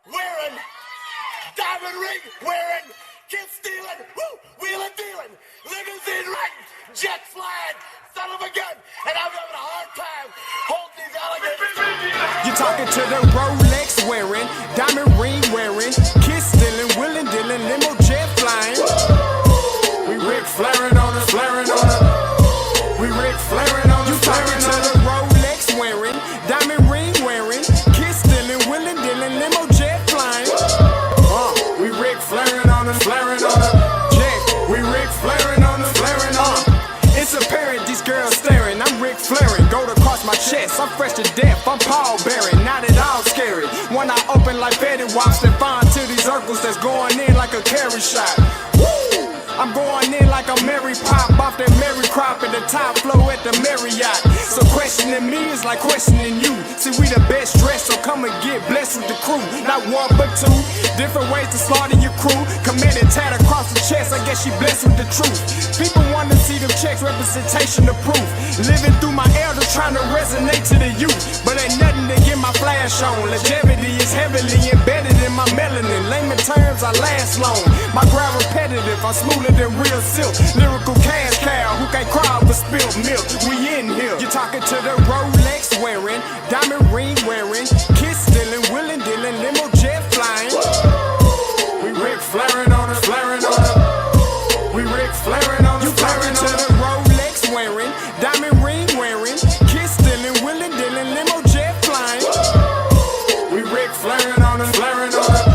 wearing, diamond ring wearing, kiss stealing, wheeling dealing, limousine riding, jet flying, son of a gun, and I'm having a hard time holding these alligators. You're talking to the Rolex wearing, diamond ring wearing, kiss stealing, wheeling dealing, limo jet flying. We Rick flaring on us, flaring on us. We Rick flaring on us. You talking to the Rolex wearing, diamond ring wearing, kiss stealing, wheeling dealing, limo jet flying. We Rick flaring on us, flaring on us. Check, we Rick flaring on us, flaring on us. It's apparent these girls staring. I'm Rick flaring, gold across my chest. I'm fresh to death, I'm Paul Bearing, not at all scary. One eye open like Betty Wops and find to these circles that's going in like a carry shot. Woo! I'm going in like a Mary Pop off that Mary Crop at the top flow at the Marriott. So questioning me is like questioning you. See, we the best dressed, so come and get blessed with the crew. Not one but two, different ways to slaughter your crew. Committed tat across the chest, I guess she blessed with the truth. People want to see them checks, representation of proof. Living through my elders trying to resonate to the youth. But ain't nothing to get my flash on. Longevity is heavily embedded in my melanin. Layman terms, I last long. My grind repetitive, I'm smoother than real silk. Lyrical cash cow who can't cry over spilled milk. We in here. You're talking to the Rolex wearing, diamond ring wearing, kiss stealing, wheeling dealing, limo jet flying. We Rick flaring on us, flaring on us. We Rick flaring on us. You talking to the Rolex wearing, diamond ring wearing, kiss stealing, wheeling dealing, limo jet flying. We Rick flaring on us, flaring on us.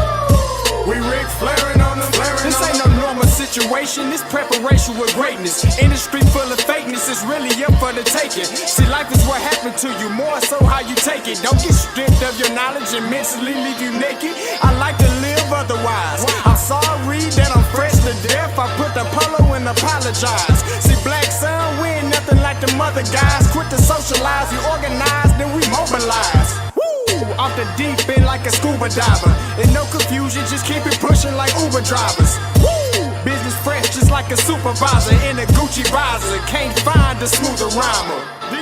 We Rick flaring on us, flaring on us. This ain't no normal situation, this preparation with greatness. Industry full of fakeness, it's really up for the taking. See, life is what happened to you, more so how you take it. Don't get stripped of your knowledge and mentally leave you naked. I like to live otherwise. I'm sorry that I'm fresh to death. I put the polo and apologize. See, black son, we ain't nothing like the mother guys. Quit to socialize, we organize, then we mobilize. Off the deep end like a scuba diver. And no confusion, just keep it pushing like Uber drivers. Woo! Business fresh just like a supervisor in a Gucci visor. Can't find a smoother rhymer.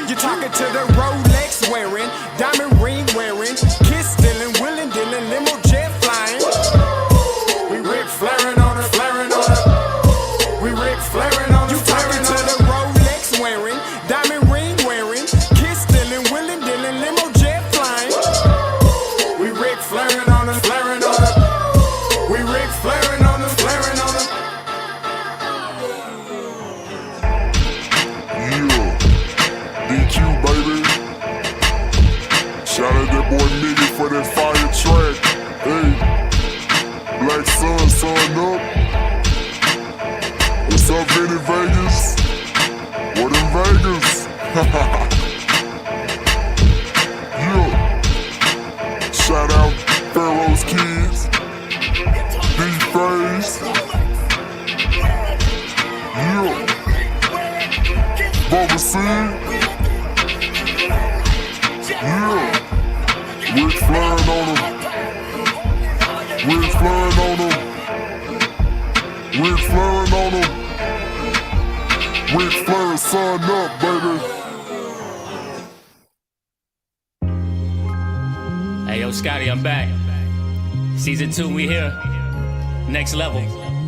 You're talking to the Rolex wearing, diamond ring wearing, kiss stealing, wheeling dealing, limo jet flying. We Rick flaring on us, flaring on us. We Rick flaring on us. You talking to the Rolex wearing, diamond ring wearing, kiss stealing, wheeling dealing, limo jet flying. We Rick flaring on us, flaring on us. We Rick flaring on us, flaring on us. Yeah, DQ baby. Shout out that boy Nigga for that fire track. Hey, Black Sun, sun up. What's up, Vinny Vegas? What in Vegas? Yeah. Shout out Pharaoh's Kids, D-Phase, yeah, Bubba C, yeah, Rick flaring on them, Rick flaring on them, Rick flaring on them, Rick flaring, sun up, baby. Hey, yo, Scotty, I'm back. Season 2, we here. Next level,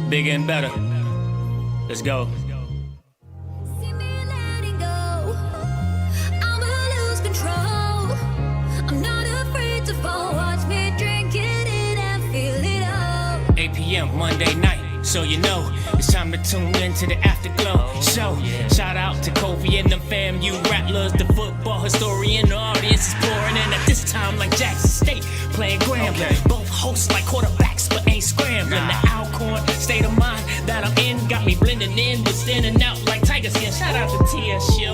bigger and better. Let's go. See me letting go. I'ma lose control. I'm not afraid to fall. Watch me drink it in and feel it all. 8 p.m. Monday night, so you know it's time to tune in to the Afterglow show. Shout out to Kofi and them fam, you rattlers, the football historian. The audience is pouring in at this time like Jackson State playing Grambling. Both hosts like quarterbacks, but ain't scrambling. The Alcorn state of mind that I'm in got me blending in, but standing out like tiger skin. Shout out to TSU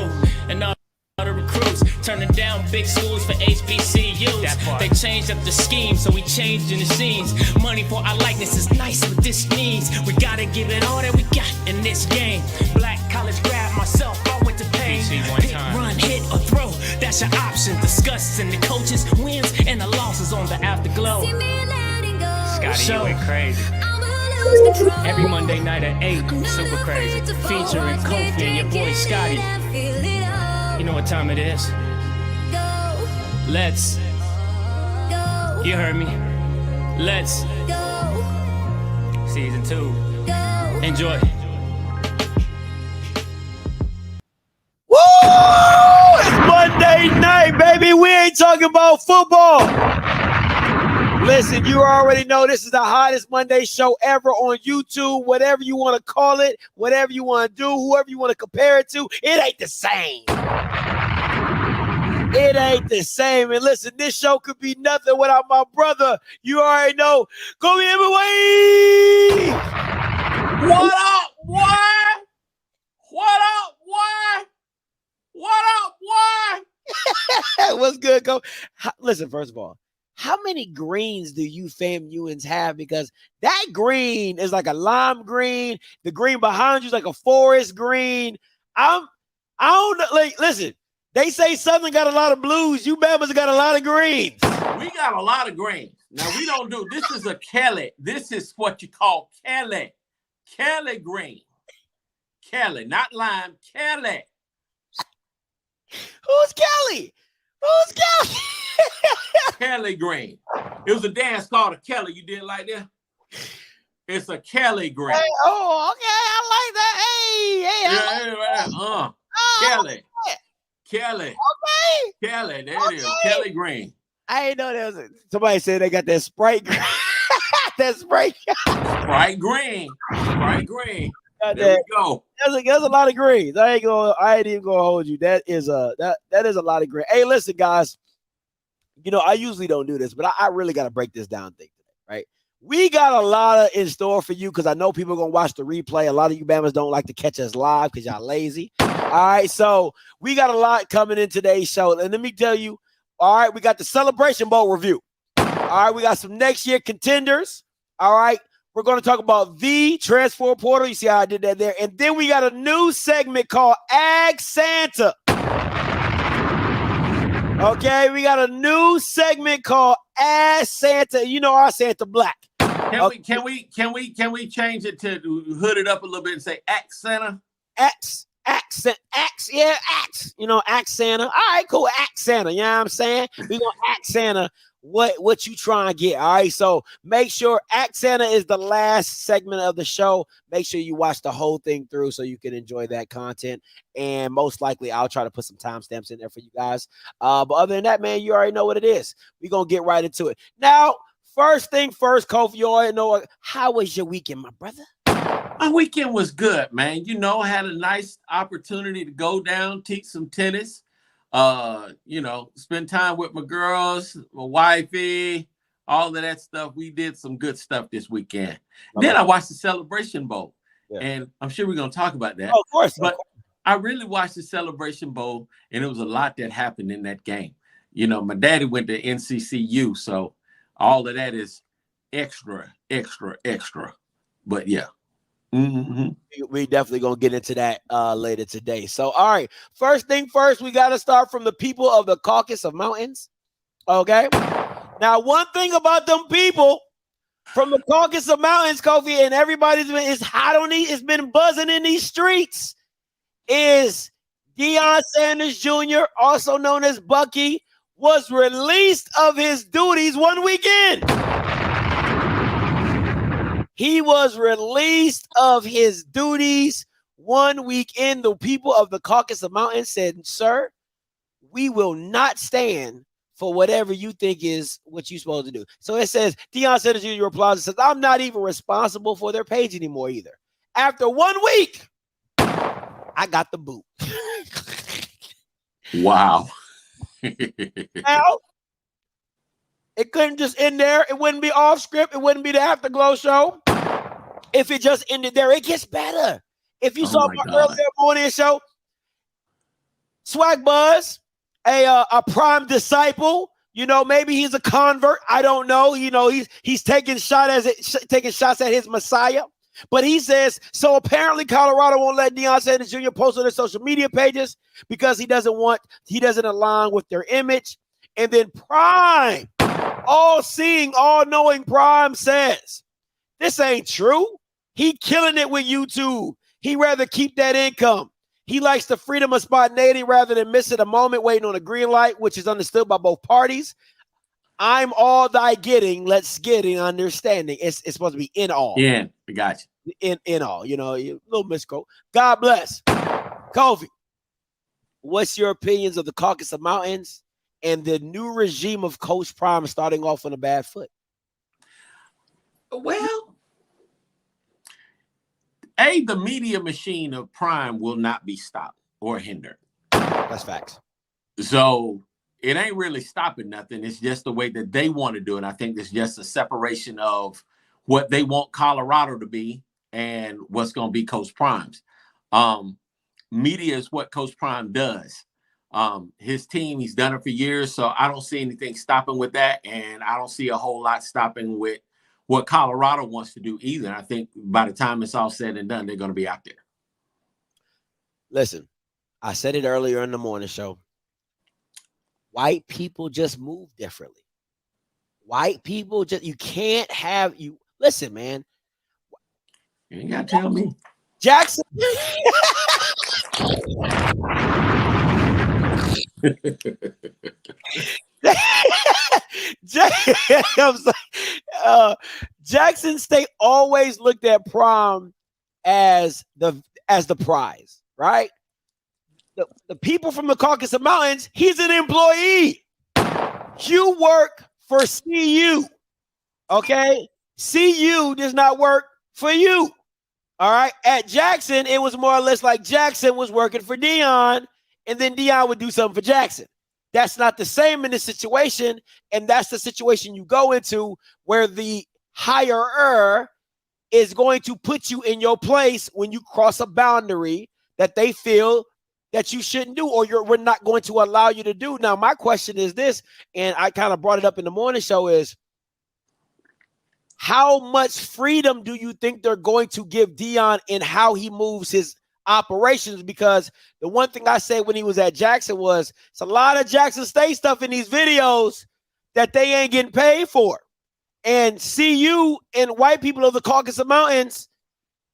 and all the recruits, turning down big schools for HBCUs. They changed up the scheme, so we changing the scenes. Money for our likeness is nice, but this means we gotta give it all that we got in this game. Black college grad myself, I went to pain. Pick, run, hit, or throw, that's your option. Discussing the coaches, wins, and the losses on the Afterglow. See me letting go. Scotty, you went crazy. I'ma lose control. Every Monday night at 8, I'm not super crazy. afraid to fall. Featuring Watch me Kofi and your drink boy it Scotty. in and feel it all. You know what time it is? Go, Let's go. You heard me. Let's go, season 2. go. Enjoy. Woo! It's Monday night, baby. We ain't talking about football. Listen, you already know this is the hottest Monday show ever on YouTube. Whatever you want to call it, whatever you want to do, whoever you want to compare it to, it ain't the same. It ain't the same. And listen, this show could be nothing without my brother. You already know. Go away. What up, boy? What up, boy? What up, boy? What's good, Go? Listen, first of all, how many greens do you FAMUans have? Because that green is like a lime green. The green behind you is like a forest green. I don't know. Like, listen, they say Southern got a lot of blues. You Bama's got a lot of greens. We got a lot of greens. Now, we don't do, this is a Kelly. This is what you call Kelly. Kelly green. Kelly, not lime, Kelly. Who's Kelly? Who's Kelly? Kelly green. It was a dance called a Kelly. You did like that? It's a Kelly green. Hey, oh, okay. I like that. Kelly. Kelly. Okay. Kelly. There it is. Kelly green. I ain't know there was somebody said they got that Sprite green. That Sprite. Sprite green. Sprite green. There we go. There's a lot of greens. I ain't even gonna hold you. That is a lot of green. Hey, listen, guys. You know, I usually don't do this, but I really got to break this down thing today, right? We got a lot in store for you because I know people are going to watch the replay. A lot of you Bammers don't like to catch us live because y'all lazy. All right, so we got a lot coming in today's show. And let me tell you, all right, we got the Celebration Bowl review. All right, we got some next year contenders. All right, we're going to talk about the transfer portal. You see how I did that there? And then we got a new segment called Ag Santa. Okay, we got a new segment called Ask Santa. You know our Santa Black. Can we change it to hood it up a little bit and say Act Santa? Axe. You know, Act Santa. All right, cool. Act Santa. You know what I'm saying? We gonna Act Santa. What you trying to get? All right, so make sure Act Santa is the last segment of the show. Make sure you watch the whole thing through so you can enjoy that content. And most likely, I'll try to put some timestamps in there for you guys. But other than that, man, you already know what it is. We're gonna get right into it. Now, first thing first, Kofi, you already know how was your weekend, my brother? My weekend was good, man. You know, had a nice opportunity to go down, teach some tennis. You know, spend time with my girls, my wifey, all of that stuff. We did some good stuff this weekend. Okay. Then I watched the Celebration Bowl, and I'm sure we're going to talk about that. Oh, of course. But I really watched the Celebration Bowl, and it was a lot that happened in that game. You know, my daddy went to NCCU, so all of that is extra. But yeah. Mm-hmm. We definitely gonna get into that later today. So, all right, first thing first, we got to start from the people of the Caucasus of Mountains. Okay, now one thing about them people from the Caucasus of Mountains, Kofi, and everybody's been is hot on these. It's been buzzing in these streets. Is Deion Sanders Jr., also known as Bucky, was released of his duties one weekend. He was released of his duties one weekend. The people of the Caucasus Mountains said, sir, we will not stand for whatever you think is what you're supposed to do. So it says, Deion Sanders Jr. replies and says, I'm not even responsible for their page anymore either. After 1 week, I got the boot. Wow. Now, it couldn't just end there. It wouldn't be off script. It wouldn't be the Afterglow show. If it just ended there, it gets better. If you saw my earlier morning show, Swag Buzz, a prime disciple, you know, maybe he's a convert. I don't know. You know, he's taking shots at his Messiah. But he says, so apparently Colorado won't let Deion Sanders Jr. post on their social media pages because he doesn't align with their image. And then Prime, all-seeing, all-knowing Prime says, this ain't true. He killing it with YouTube. He'd rather keep that income. He likes the freedom of spontaneity rather than missing a moment waiting on a green light, which is understood by both parties. I'm all thy getting. Let's get an understanding. It's supposed to be in all. Yeah, I got you. In all. You know, a little misquote. God bless. Kofi, what's your opinions of the Caucasus Mountains and the new regime of Coach Prime starting off on a bad foot? Well, the media machine of Prime will not be stopped or hindered. That's facts. So it ain't really stopping nothing. It's just the way that they want to do it. I think it's just a separation of what they want Colorado to be and what's going to be Coach Prime's. Media is what Coach Prime does. His team, he's done it for years, so I don't see anything stopping with that, and I don't see a whole lot stopping with what Colorado wants to do either. I think by the time it's all said and done, they're going to be out there. Listen, I said it earlier in the morning show. White people just move differently. White people just, you can't have, you listen, man. You ain't got to tell me. Jackson. Jackson State always looked at Prime as the prize, right? The people from the Caucasus Mountains, he's an employee. You work for CU, okay? CU does not work for you, all right? At Jackson, it was more or less like Jackson was working for Dion, and then Dion would do something for Jackson. That's not the same in this situation, and that's the situation you go into where the hirer is going to put you in your place when you cross a boundary that they feel that you shouldn't do, or we're not going to allow you to do. Now, my question is this, and I kind of brought it up in the morning show, is how much freedom do you think they're going to give Dion in how he moves his operations? Because the one thing I said when he was at Jackson was it's a lot of Jackson State stuff in these videos that they ain't getting paid for. And CU and white people of the Caucasus Mountains,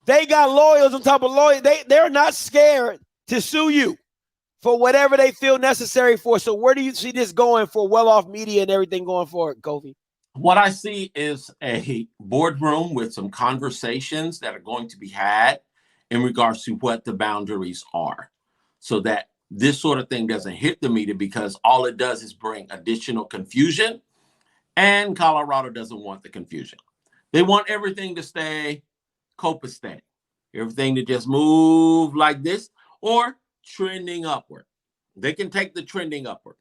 they got lawyers on top of lawyers. They're not scared to sue you for whatever they feel necessary for. So where do you see this going for well-off media and everything going forward, Kofi? What I see is a boardroom with some conversations that are going to be had in regards to what the boundaries are, so that this sort of thing doesn't hit the media, because all it does is bring additional confusion, and Colorado doesn't want the confusion. They want everything to stay copacetic, everything to just move like this or trending upward. They can take the trending upward.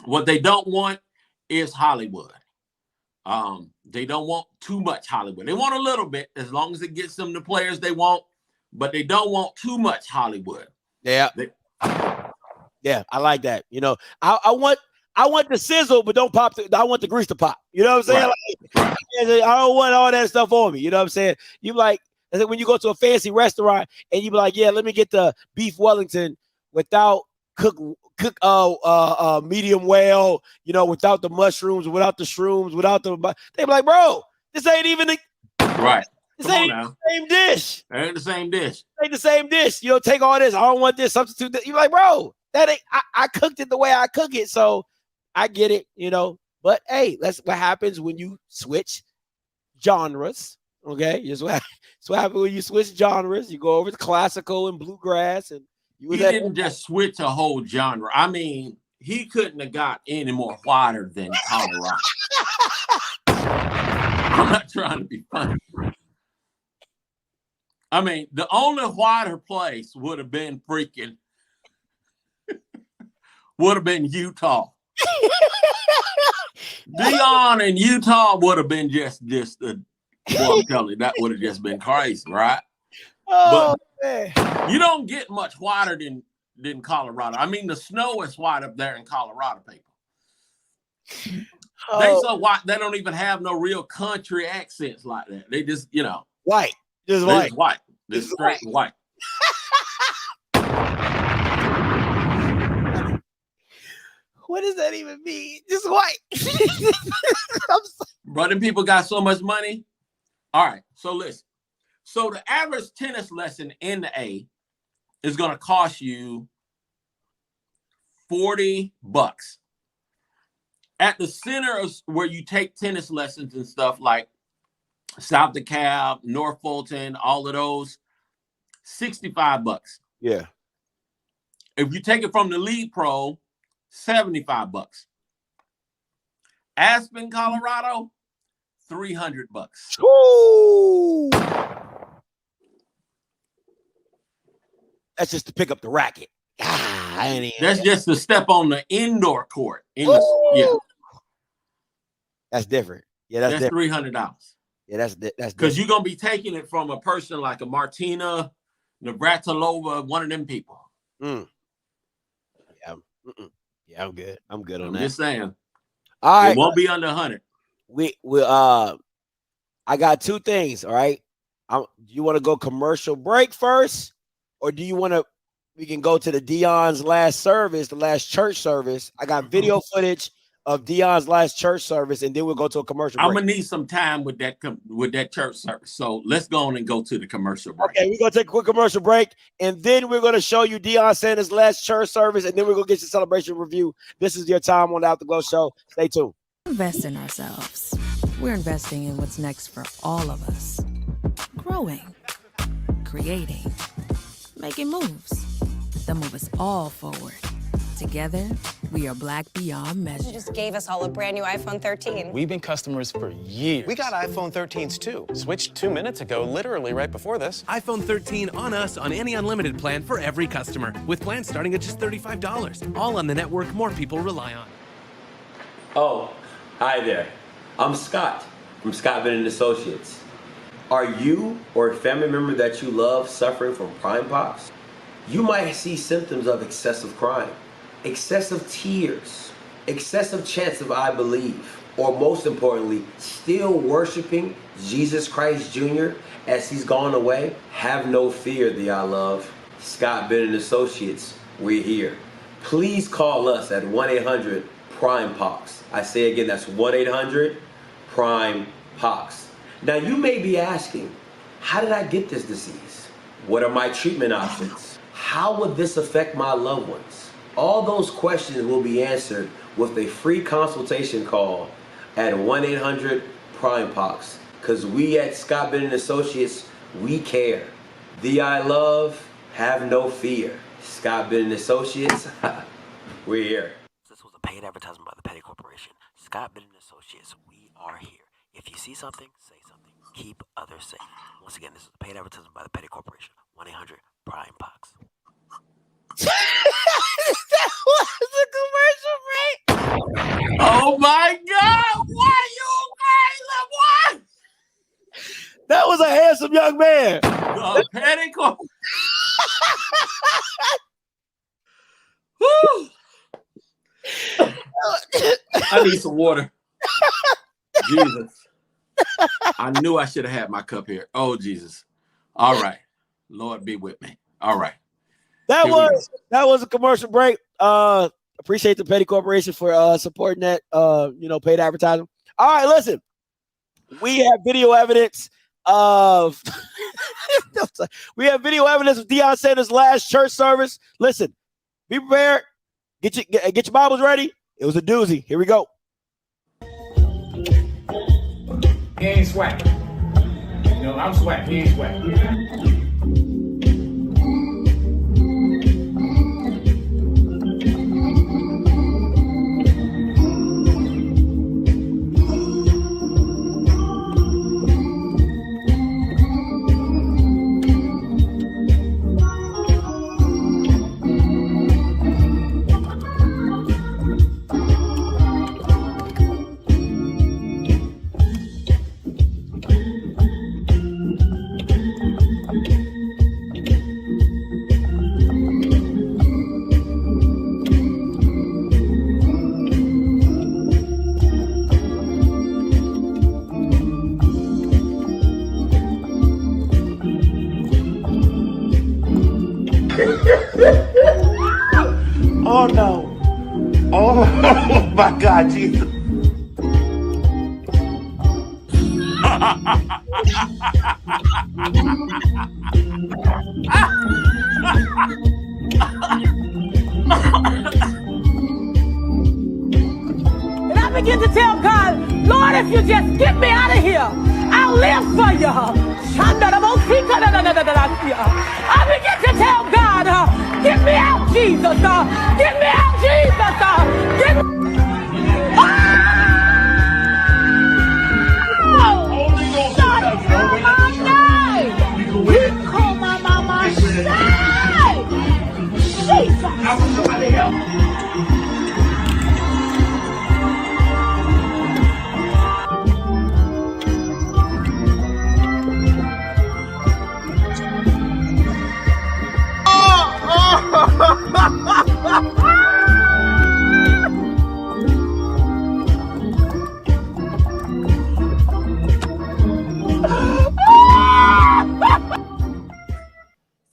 What they don't want is Hollywood. They don't want too much Hollywood. They want a little bit, as long as it gets them the players they want, but they don't want too much Hollywood. Yeah. Yeah, I like that. You know, I want the sizzle, but don't pop. I want the grease to pop. You know what I'm saying? Right. Like, I don't want all that stuff on me. You know what I'm saying? You like, when you go to a fancy restaurant and you be like, yeah, let me get the beef Wellington without cook medium well, you know, without the mushrooms, without the shrooms, without the. They be like, bro, this ain't even the. Right. This ain't the same dish. It ain't the same dish. Ain't the same dish. You know, take all this. I don't want this. Substitute this. You're like, bro, that ain't. I cooked it the way I cook it, so I get it. You know, but hey, that's what happens when you switch genres. Okay, that's what happens when you switch genres. You go over to classical and bluegrass, and he didn't just switch a whole genre. I mean, he couldn't have got any more whiter than Colorado. I'm not trying to be funny. I mean, the only whiter place would have been Utah. Dion and Utah would have been just I'm telling you, that would have just been crazy, right? Oh, but man. You don't get much whiter than Colorado. I mean, the snow is white up there in Colorado, people. They so white, they don't even have no real country accents like that. They just, you know, white. Just white. Just white. Just straight white. What does that even mean? Just white. But them people got so much money. All right, so listen. So the average tennis lesson in the A is going to cost you $40. at the center of where you take tennis lessons and stuff like South DeKalb, North Fulton, all of those, $65. Yeah. If you take it from the Lead Pro, $75. Aspen, Colorado, $300. Ooh. That's just to pick up the racket. That's just to step on the indoor court. Yeah. That's different. Yeah, that's $300. Yeah, that's because you're gonna be taking it from a person like a Martina Navratilova, one of them people. Yeah, yeah, I'm good. I'm good on I'm that. just saying. All right, it won't be under 100. I got two things. All right, do you want to go commercial break first, or do you want to? We can go to the Dion's last service, the last church service. I got video footage of Dion's last church service, and then we'll go to a commercial break. I'm gonna need some time with that church service. So let's go on and go to the commercial break. Okay, we're gonna take a quick commercial break, and then we're gonna show you Deion Sanders' last church service, and then we're gonna get your celebration review. This is your time on the Afterglow Show. Stay tuned. Invest in ourselves. We're investing in what's next for all of us. Growing, creating, making moves. That move us all forward. Together, we are Black beyond measure. You just gave us all a brand new iPhone 13. We've been customers for years. We got iPhone 13s too. Switched 2 minutes ago, literally right before this. iPhone 13 on us on any unlimited plan for every customer, with plans starting at just $35. All on the network more people rely on. Oh, hi there. I'm Scott from Scott Bennett Associates. Are you or a family member that you love suffering from prime pox? You might see symptoms of excessive crying, excessive tears, excessive chants of I believe, or most importantly, still worshiping Jesus Christ Jr. as he's gone away. Have no fear, the I love. Scott Bennett Associates, we're here. Please call us at 1-800-PRIME-POX. I say again, that's 1-800-PRIME-POX. Now you may be asking, how did I get this disease? What are my treatment options? How would this affect my loved ones? All those questions will be answered with a free consultation call at 1-800-PRIME-POX. Because we at Scott Bennett Associates, we care. The I love, have no fear. Scott Bennett Associates, we're here. This was a paid advertisement by the Petty Corporation. Scott Bennett Associates, we are here. If you see something, say something. Keep others safe. Once again, this is a paid advertisement by the Petty Corporation. 1-800-PRIME-POX. That was a commercial break. Oh my God! Why you crazy, boy? That was a handsome young man. The Petty Corporation. Woo! I need some water. Jesus. I knew I should have had my cup here. Oh, Jesus. All right. Lord be with me. All right. That was a commercial break. Appreciate the Petty Corporation for supporting that paid advertising. All right, listen. We have video evidence of of Deion Sanders' last church service. Listen, be prepared. Get your Bibles ready. It was a doozy. Here we go. He ain't swag. I'm swag. He ain't swag. Oh no. Oh my God, Jesus. And I begin to tell God, Lord, if you just get me out of here, I'll live for you. I begin to tell God, get me out, Jesus. Get me out, Jesus. Get me.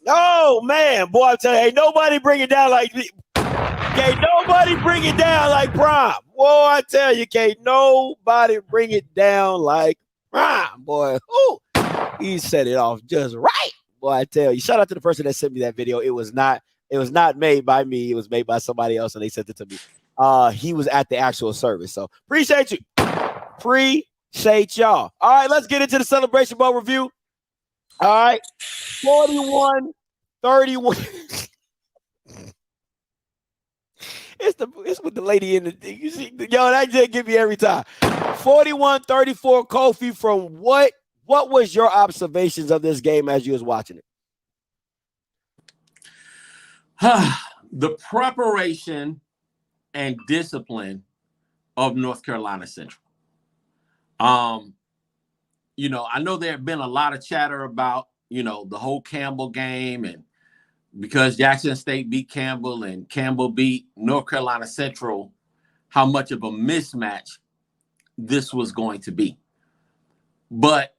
Oh man, boy, I'm telling you, ain't nobody bring it down like me. Can't nobody bring it down like Prime. Boy, I tell you, can't nobody bring it down like Prime, boy. Ooh, he set it off just right. Boy, I tell you, shout out to the person that sent me that video. It was not made by me, it was made by somebody else, and they sent it to me. He was at the actual service. So appreciate you. Appreciate y'all. All right, let's get into the Celebration Bowl review. All right, 41-31. It's with the lady in the thing. You see, yo, that just give me every time. 41-34, Kofi. From what was your observations of this game as you was watching it? The preparation and discipline of North Carolina Central. You know, I know there have been a lot of chatter about, you know, the whole Campbell game, and because Jackson State beat Campbell and Campbell beat North Carolina Central, how much of a mismatch this was going to be. But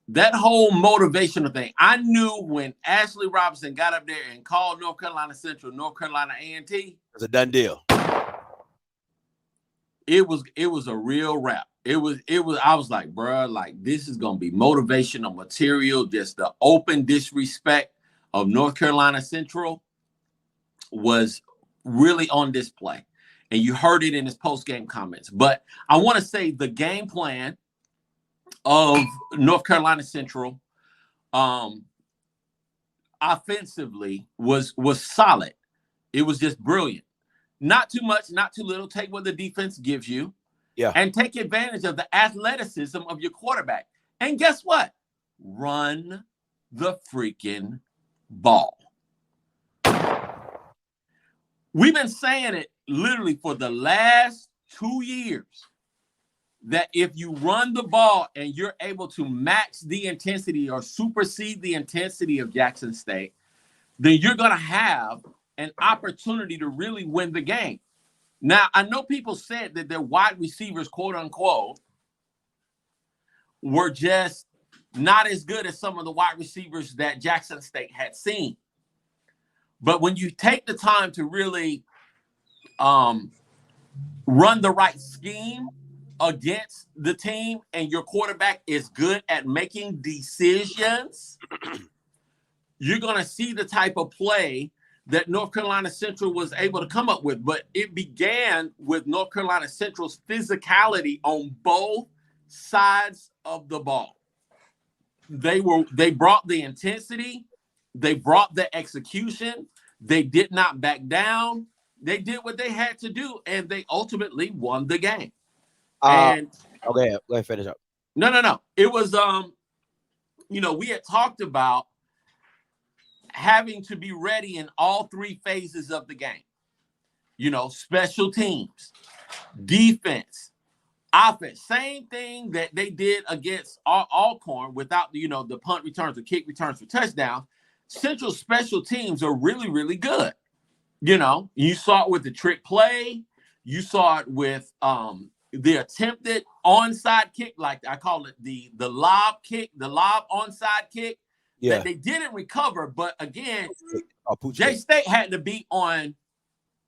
that whole motivational thing, I knew when Ashley Robinson got up there and called North Carolina Central, North Carolina A&T. It's a done deal. It was a real wrap. I was like, bro, like, this is going to be motivational material. Just the open disrespect of North Carolina Central was really on display. And you heard it in his post-game comments. But I want to say the game plan of North Carolina Central offensively was solid. It was just brilliant. Not too much, not too little. Take what the defense gives you. Yeah. And take advantage of the athleticism of your quarterback. And guess what? Run the freaking ball. We've been saying it literally for the last 2 years that if you run the ball and you're able to match the intensity or supersede the intensity of Jackson State, then you're going to have an opportunity to really win the game. Now, I know people said that their wide receivers, quote unquote, were just not as good as some of the wide receivers that Jackson State had seen. But when you take the time to really run the right scheme against the team and your quarterback is good at making decisions, you're going to see the type of play that North Carolina Central was able to come up with. But it began with North Carolina Central's physicality on both sides of the ball. They brought the intensity, they brought the execution, they did not back down. They did what they had to do, and they ultimately won the game. And okay, let me finish up. No. It was you know, we had talked about having to be ready in all three phases of the game. You know, special teams, defense, offense. Same thing that they did against Alcorn without, you know, the punt returns or kick returns for touchdowns. Central special teams are really, really good. You know, you saw it with the trick play. You saw it with the attempted onside kick, like I call it the lob kick, the lob onside kick. Yeah. That they didn't recover, but again, J-State had to be on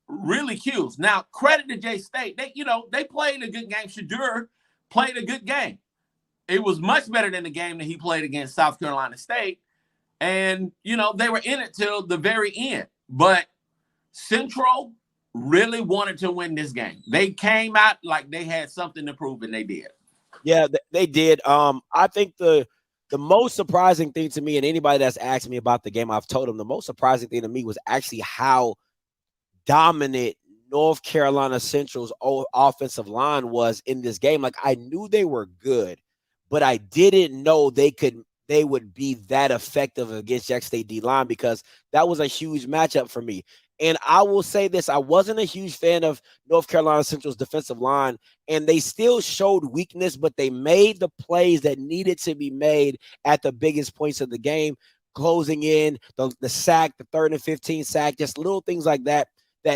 really cues. Now, credit to J-State. They played a good game. Shadur played a good game. It was much better than the game that he played against South Carolina State. And, you know, they were in it till the very end. But Central really wanted to win this game. They came out like they had something to prove, and they did. Yeah, they did. I think the most surprising thing to me, and anybody that's asked me about the game, I've told them the most surprising thing to me was actually how dominant North Carolina Central's offensive line was in this game. Like, I knew they were good, but I didn't know they would be that effective against Jackson State D-line, because that was a huge matchup for me. And I will say this, I wasn't a huge fan of North Carolina Central's defensive line, and they still showed weakness, but they made the plays that needed to be made at the biggest points of the game, closing in, the sack, the 3rd and 15 sack, just little things like that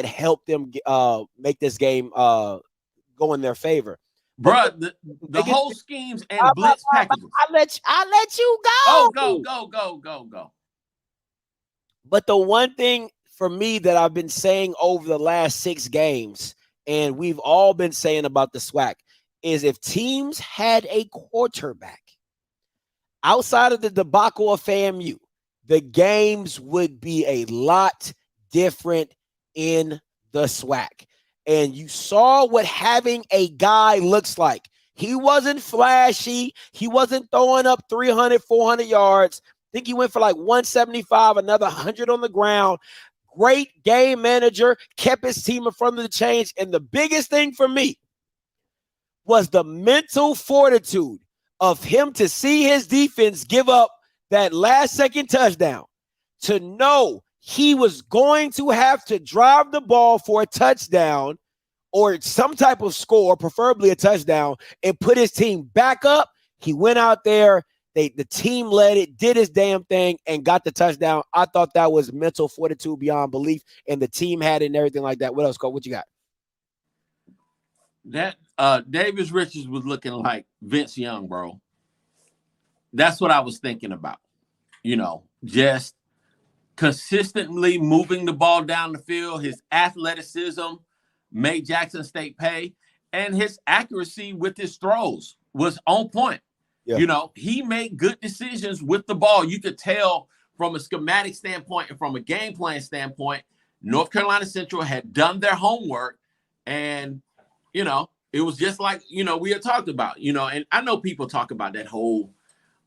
helped them make this game go in their favor. Bruh, the whole schemes and blitz packages. I'll let you go. Oh, go. But the one thing for me that I've been saying over the last 6 games, and we've all been saying about the SWAC, is if teams had a quarterback outside of the debacle of FAMU, the games would be a lot different in the SWAC. And you saw what having a guy looks like. He wasn't flashy. He wasn't throwing up 300, 400 yards. I think he went for like 175, another 100 on the ground. Great game manager, kept his team in front of the change. And the biggest thing for me was the mental fortitude of him to see his defense give up that last-second touchdown, to know he was going to have to drive the ball for a touchdown or some type of score, preferably a touchdown, and put his team back up. He went out there. The team led it, did his damn thing, and got the touchdown. I thought that was mental fortitude beyond belief, and the team had it and everything like that. What else, Cole? What you got? That Davis Richards was looking like Vince Young, bro. That's what I was thinking about. Just consistently moving the ball down the field. His athleticism made Jackson State pay, and his accuracy with his throws was on point. Yeah. He made good decisions with the ball. You could tell from a schematic standpoint and from a game plan standpoint, North Carolina Central had done their homework, and, it was just like, we had talked about, and I know people talk about that whole,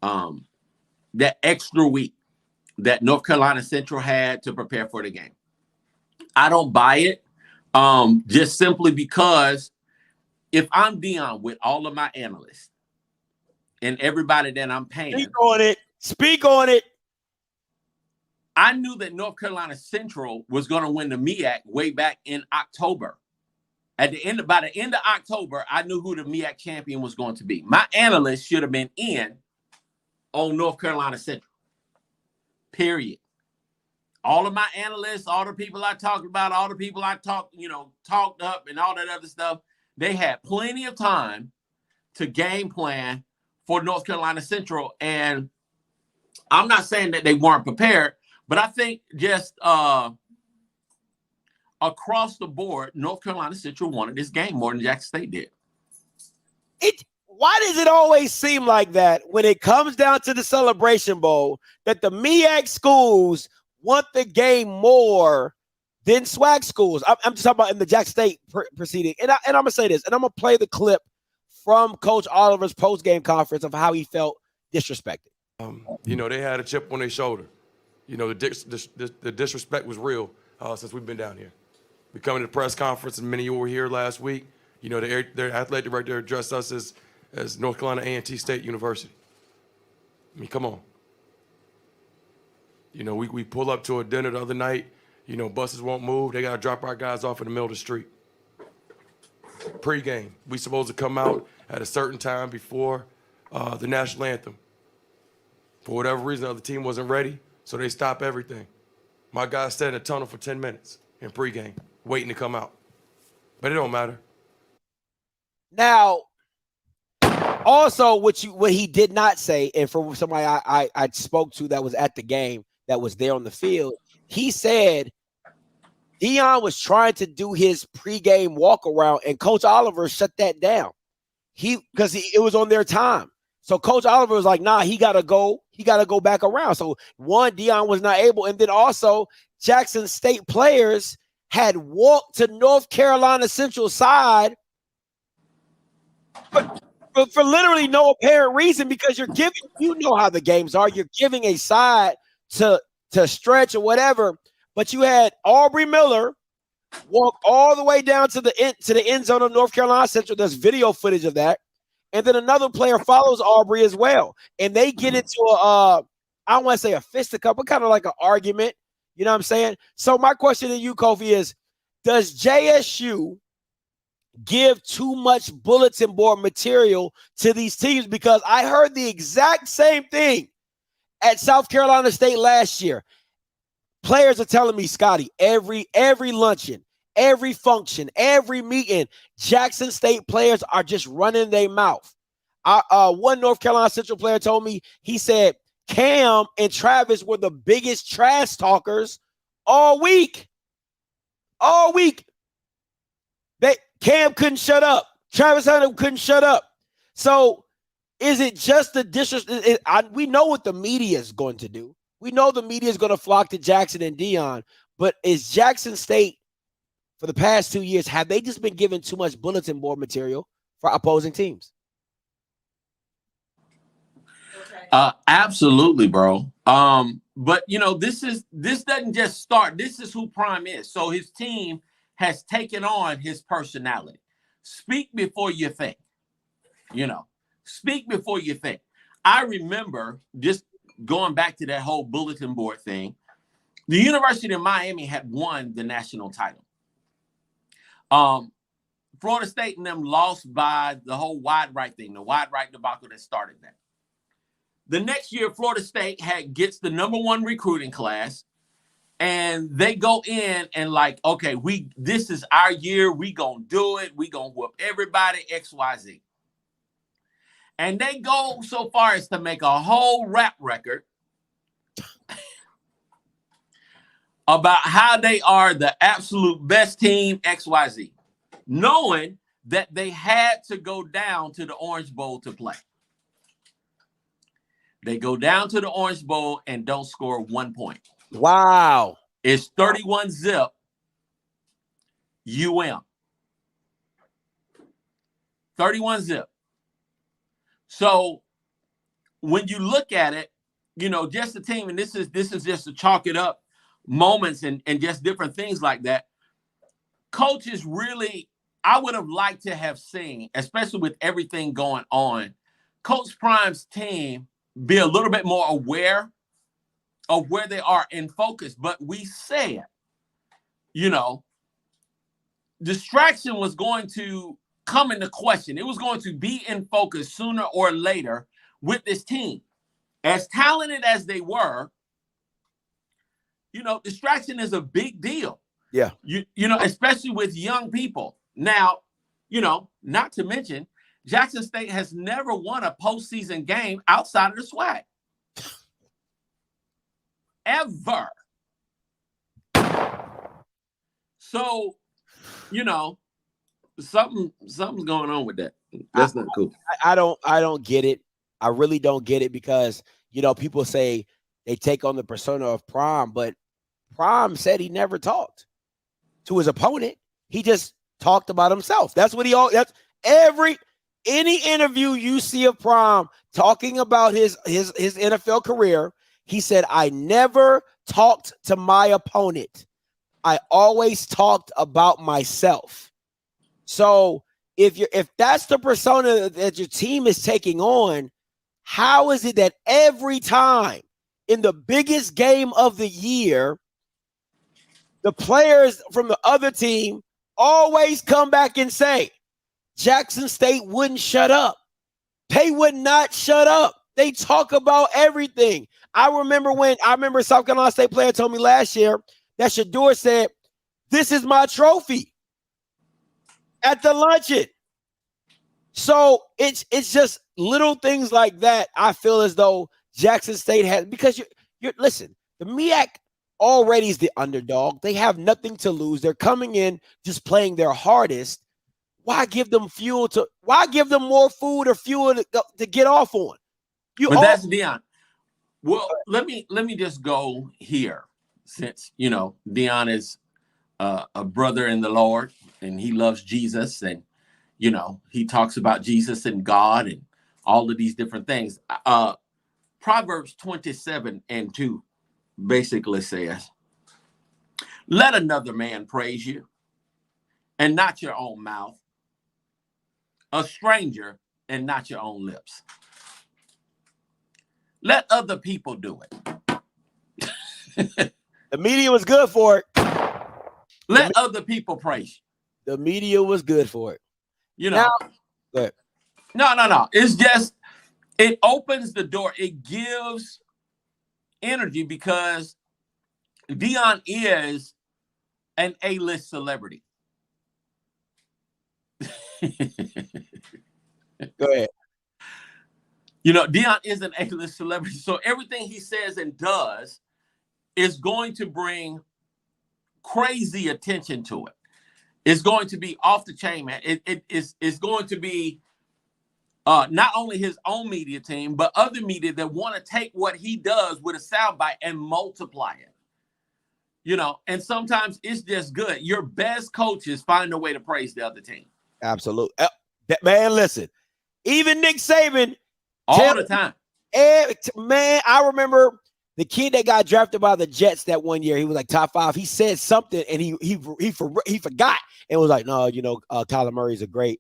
that extra week that North Carolina Central had to prepare for the game. I don't buy it, just simply because if I'm Dion with all of my analysts and everybody that I'm paying. Speak on it. I knew that North Carolina Central was going to win the MEAC way back in October. By the end of October, I knew who the MEAC champion was going to be. My analysts should have been in on North Carolina Central. Period. All of my analysts, all the people I talked about, all the people I talked up and all that other stuff, they had plenty of time to game plan for North Carolina Central. And I'm not saying that they weren't prepared, but I think just across the board, North Carolina Central wanted this game more than Jackson State did. Why does it always seem like that when it comes down to the Celebration Bowl, that the MEAC schools want the game more than SWAC schools? I'm just talking about in the Jackson State proceeding. And I'm going to say this, and I'm going to play the clip from Coach Oliver's post-game conference of how he felt disrespected. They had a chip on their shoulder. The disrespect was real since we've been down here. We come to the press conference, and many of you were here last week. Their athletic director addressed us as North Carolina A&T State University. I mean, come on. We pull up to a dinner the other night. Buses won't move. They got to drop our guys off in the middle of the street. Pre-game, we supposed to come out at a certain time before the national anthem. For whatever reason, the other team wasn't ready, so they stopped everything. My guys sat in the tunnel for 10 minutes in pregame, waiting to come out. But it don't matter. Now, also what he did not say, and for somebody I spoke to that was at the game, that was there on the field, he said Dion was trying to do his pregame walk around, and Coach Oliver shut that down. Because it was on their time. So Coach Oliver was like, nah, he gotta go back around. So one, Dion was not able, and then also Jackson State players had walked to North Carolina Central side for literally no apparent reason, because you're giving, you know how the games are, you're giving a side to stretch or whatever, but you had Aubrey Miller walk all the way down to the end zone of North Carolina Central. There's video footage of that. And then another player follows Aubrey as well. And they get into I don't want to say a fisticuff, but kind of like an argument. You know what I'm saying? So my question to you, Kofi, is does JSU give too much bulletin board material to these teams? Because I heard the exact same thing at South Carolina State last year. Players are telling me, Scotty, every luncheon, every function, every meeting, Jackson State players are just running their mouth. One North Carolina Central player told me, he said Cam and Travis were the biggest trash talkers all week. All week. Cam couldn't shut up. Travis Hunter couldn't shut up. So is it just the disrespect? We know what the media is going to do. We know the media is going to flock to Jackson and Dion, but is Jackson State, for the past 2 years, have they just been given too much bulletin board material for opposing teams? Absolutely, bro. But you know, this doesn't just start. This is who Prime is. So his team has taken on his personality. Speak before you think. You know, speak before you think. I remember, just going back to that whole bulletin board thing, the University of Miami had won the national title. Florida State and them lost by the whole wide right thing, the wide right debacle that started that. The next year, Florida State gets the #1 recruiting class, and they go in and like, okay, this is our year. We gonna do it. We gonna whoop everybody, XYZ. And they go so far as to make a whole rap record about how they are the absolute best team, XYZ, knowing that they had to go down to the Orange Bowl to play. They go down to the Orange Bowl and don't score 1 point. Wow. It's 31-zip UM. 31-zip. So when you look at it, you know, just the team, and this is just to chalk it up moments and just different things like that. Coaches really, I would have liked to have seen, especially with everything going on, Coach Prime's team be a little bit more aware of where they are in focus. But we said, you know, distraction was going to come into question. It was going to be in focus sooner or later with this team. As talented as they were, you know, distraction is a big deal. Yeah. You know, especially with young people. Now, you know, not to mention, Jackson State has never won a postseason game outside of the SWAC. Ever. So, you know, something's going on with that. That's not cool. I don't get it. I really don't get it, because, you know, people say they take on the persona of Prime, but Prime said he never talked to his opponent. He just talked about himself. That's what any interview you see of Prime talking about his NFL career, he said, I never talked to my opponent. I always talked about myself. So if that's the persona that your team is taking on, how is it that every time in the biggest game of the year, the players from the other team always come back and say, Jackson State wouldn't shut up. They would not shut up. They talk about everything. I remember South Carolina State player told me last year that Shador said, this is my trophy at the luncheon. So it's just little things like that. I feel as though Jackson State has, because you're listen, the MEAC already is the underdog. They have nothing to lose. They're coming in just playing their hardest. Why give them more food or fuel to get off on? That's Dion. Well, let me just go here, since, you know, Dion is a brother in the Lord, and he loves Jesus, and you know, he talks about Jesus and God and all of these different things. Proverbs 27:2 basically says, let another man praise you and not your own mouth, a stranger and not your own lips. Let other people do it. The media was good for it. Let other people praise you. The media was good for it. You know, no. It's just, it opens the door. It gives energy because Deion is an A-list celebrity. Go ahead. You know, Deion is an A-list celebrity. So everything he says and does is going to bring crazy attention to it. It's going to be off the chain, man. It's going to be not only his own media team, but other media that want to take what he does with a soundbite and multiply it. You know, and sometimes it's just good. Your best coaches find a way to praise the other team. Absolutely. Man, listen, even Nick Saban. All the time. Man, I remember the kid that got drafted by the Jets that one year. He was like top 5. He said something and he forgot and was like, no, you know, Kyler Murray's a great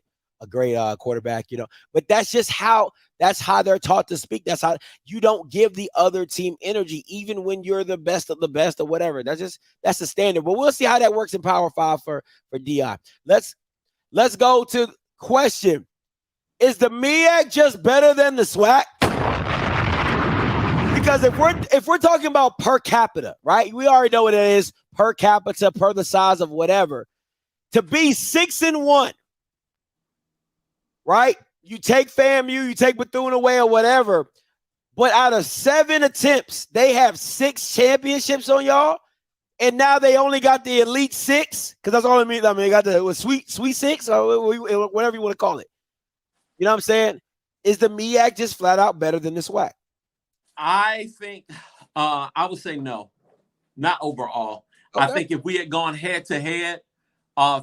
quarterback, you know. But that's just how they're taught to speak. That's how you don't give the other team energy, even when you're the best of the best or whatever. That's the standard. But we'll see how that works in Power 5 for Deion. Let's go to question. Is the MEAC just better than the SWAC? Because if we're talking about per capita, right? We already know what it is, per capita, per the size of whatever. To be 6-1, right? You take FAMU, you take Bethune away or whatever, but out of 7 attempts, they have 6 championships on y'all, and now they only got the Elite 6, because that's all it means. I mean, they got the Sweet 6 or whatever you want to call it. You know what I'm saying? Is the MEAC just flat out better than the SWAC? I think I would say no, not overall. Okay. I think if we had gone head to head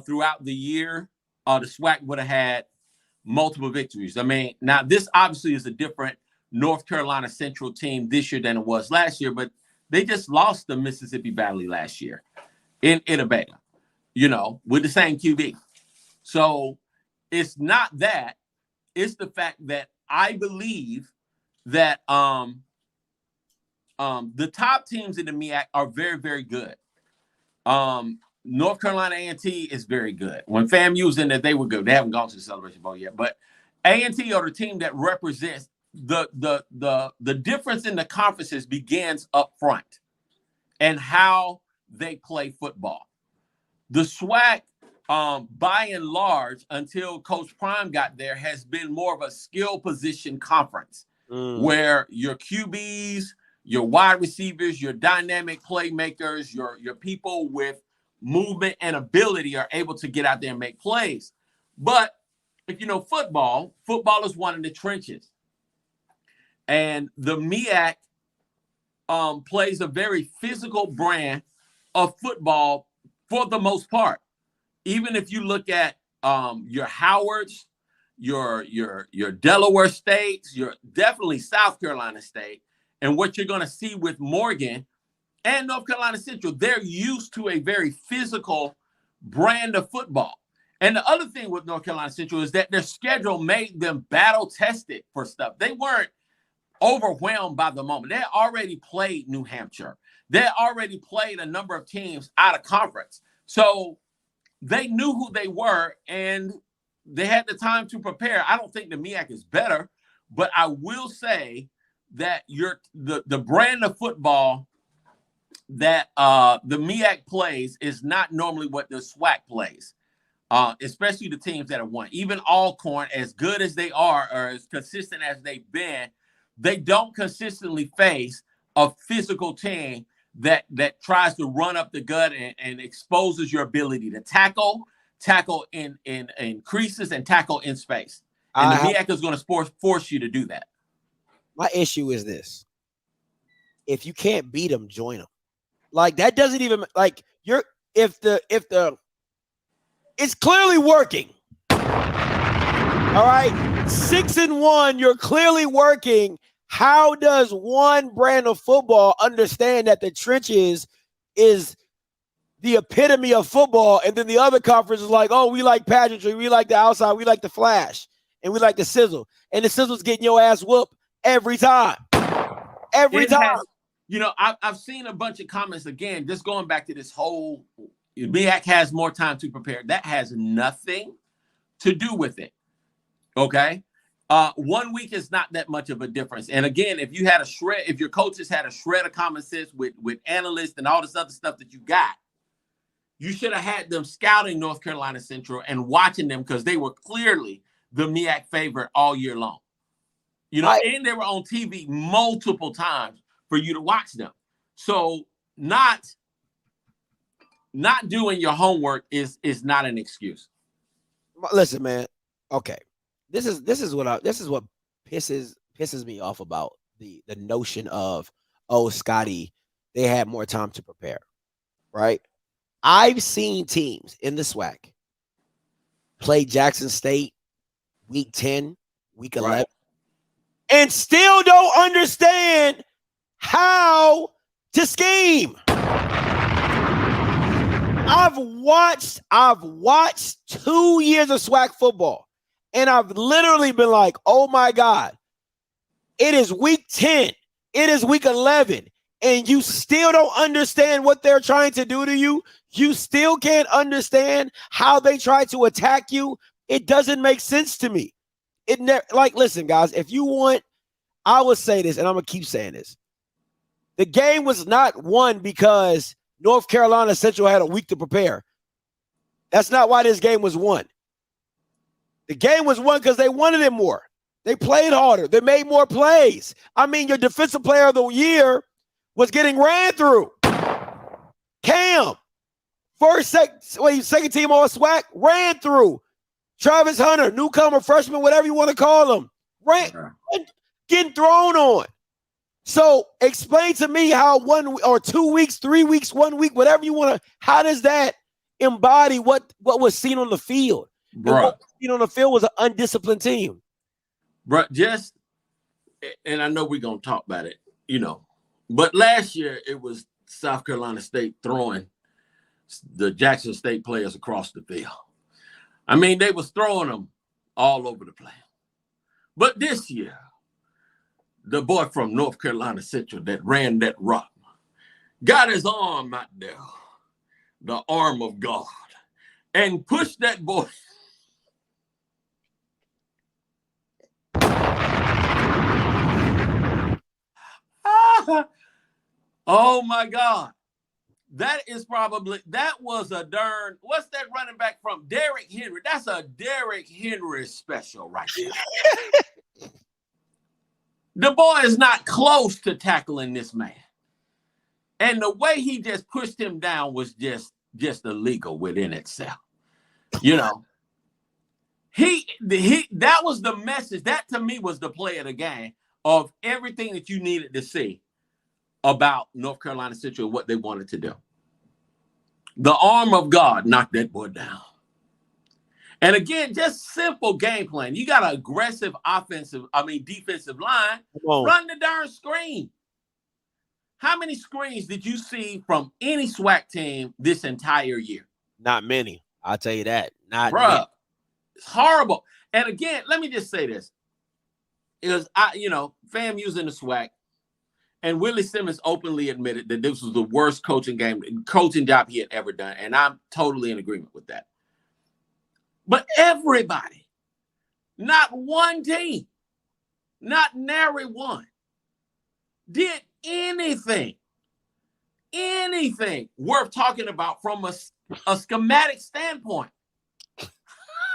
throughout the year, the SWAC would have had multiple victories. I mean, now this obviously is a different North Carolina Central team this year than it was last year, but they just lost the Mississippi Valley last year in a beta, you know, with the same QB. So it's not that. It's the fact that I believe that the top teams in the MEAC are very, very good. North Carolina A&T is very good. When FAMU was in there, they were good. They haven't gone to the Celebration Bowl yet, but A&T are the team that represents the difference in the conferences begins up front and how they play football. The SWAC, by and large, until Coach Prime got there, has been more of a skill position conference where your QBs, your wide receivers, your dynamic playmakers, your people with movement and ability are able to get out there and make plays. But if you know football is one in the trenches. And the MEAC plays a very physical brand of football for the most part. Even if you look at your Howards, your Delaware States, your definitely South Carolina State, and what you're going to see with Morgan and North Carolina Central, they're used to a very physical brand of football. And the other thing with North Carolina Central is that their schedule made them battle-tested for stuff. They weren't overwhelmed by the moment. They had already played New Hampshire. They had already played a number of teams out of conference. So they knew who they were, and they had the time to prepare. I don't think the MEAC is better, but I will say that the brand of football that the MEAC plays is not normally what the SWAC plays, especially the teams that have won. Even Alcorn, as good as they are or as consistent as they've been, they don't consistently face a physical team that tries to run up the gut and exposes your ability to tackle in creases and tackle in space. And the MEAC is going to force you to do that. My issue is this. If you can't beat them, join them. Like, that doesn't even, like, if the it's clearly working. All right, 6-1, you're clearly working. How does one brand of football understand that the trenches is the epitome of football, and then the other conference is like, oh, we like pageantry, we like the outside, we like the flash, and we like the sizzle, and the sizzle's getting your ass whooped every time. Every time. You know, I've seen a bunch of comments again, just going back to this whole MEAC has more time to prepare. That has nothing to do with it. Okay. 1 week is not that much of a difference. And again, if you had a shred, if your coaches had a shred of common sense with analysts and all this other stuff that you got, you should have had them scouting North Carolina Central and watching them, because they were clearly the MEAC favorite all year long. You know, and they were on TV multiple times for you to watch them. So not doing your homework is not an excuse. Listen, man. Okay. This is what pisses me off about the notion of, oh, Scotty, they had more time to prepare. Right? I've seen teams in the SWAC play Jackson State week 10, week 11, and still don't understand how to scheme. I've watched 2 years of SWAC football, and I've literally been like, oh my God, it is week 10, it is week 11, and you still don't understand what they're trying to do to you. You still can't understand how they try to attack you. It doesn't make sense to me. Listen, guys, if you want, I will say this, and I'm going to keep saying this. The game was not won because North Carolina Central had a week to prepare. That's not why this game was won. The game was won because they wanted it more. They played harder. They made more plays. I mean, your defensive player of the year was getting ran through. Cam, second team all SWAC, ran through. Travis Hunter, newcomer, freshman, whatever you want to call him, getting thrown on. So explain to me how 1 or 2 weeks, 3 weeks, 1 week, whatever you want to, how does that embody what was seen on the field? And what was seen on the field was an undisciplined team. Bro, and I know we're going to talk about it, you know, but last year it was South Carolina State throwing the Jackson State players across the field. I mean, they was throwing them all over the place. But this year, the boy from North Carolina Central that ran that rock got his arm out there, the arm of God, and pushed that boy. Oh my God. That was a darn, what's that running back from? Derrick Henry. That's a Derrick Henry special right there. The boy is not close to tackling this man. And the way he just pushed him down was just illegal within itself. You know, that was the message. That to me was the play of the game of everything that you needed to see about North Carolina Central and what they wanted to do. The arm of God knocked that boy down. And again, just simple game plan. You got an aggressive defensive line. Run the darn screen. How many screens did you see from any SWAC team this entire year? Not many. I'll tell you that. Not many. It's horrible. And again, let me just say this. FAM using the SWAC, and Willie Simmons openly admitted that this was the worst coaching job he had ever done. And I'm totally in agreement with that. But everybody, not one team, not nary one, did anything worth talking about from a schematic standpoint.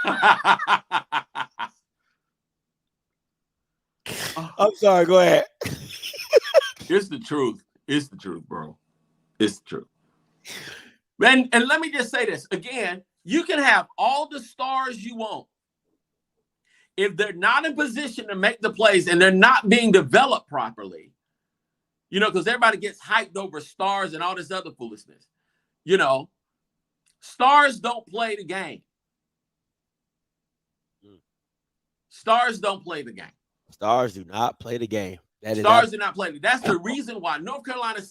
I'm sorry, go ahead. It's the truth. It's the truth, bro. It's the truth. And let me just say this again. You can have all the stars you want. If they're not in position to make the plays and they're not being developed properly, because everybody gets hyped over stars and all this other foolishness, Stars don't play the game. Stars don't play the game. Stars do not play the game. Stars do not play. That's the reason why North Dakota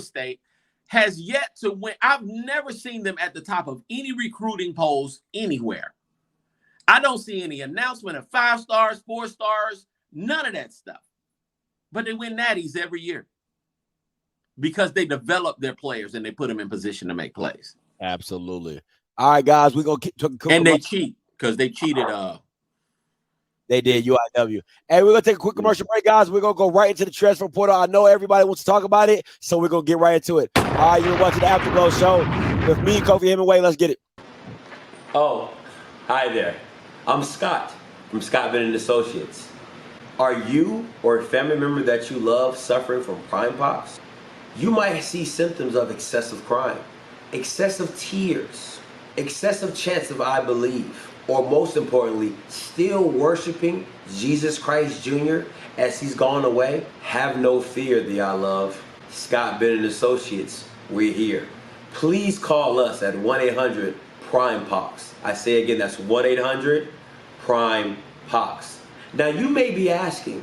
State has yet to win. I've never seen them at the top of any recruiting polls anywhere. I don't see any announcement of 5 stars, 4 stars, none of that stuff. But they win natties every year because they develop their players and they put them in position to make plays. Absolutely. All right, guys, we're going to keep and they cheat because they cheated. They did, UIW. Hey, we're going to take a quick commercial break, guys. We're going to go right into the transfer portal. I know everybody wants to talk about it, so we're going to get right into it. All right, you're watching the Afterglow Show with me, Kofi Hemingway. Let's get it. Oh, hi there. I'm Scott from Scott Bennett Associates. Are you or a family member that you love suffering from prime pops? You might see symptoms of excessive crying, excessive tears, excessive chants of I believe, or most importantly, still worshiping Jesus Christ Jr. as he's gone away. Have no fear, the I love. Scott Bennett Associates, we're here. Please call us at 1-800-PRIME-POX. I say again, that's 1-800-PRIME-POX. Now you may be asking,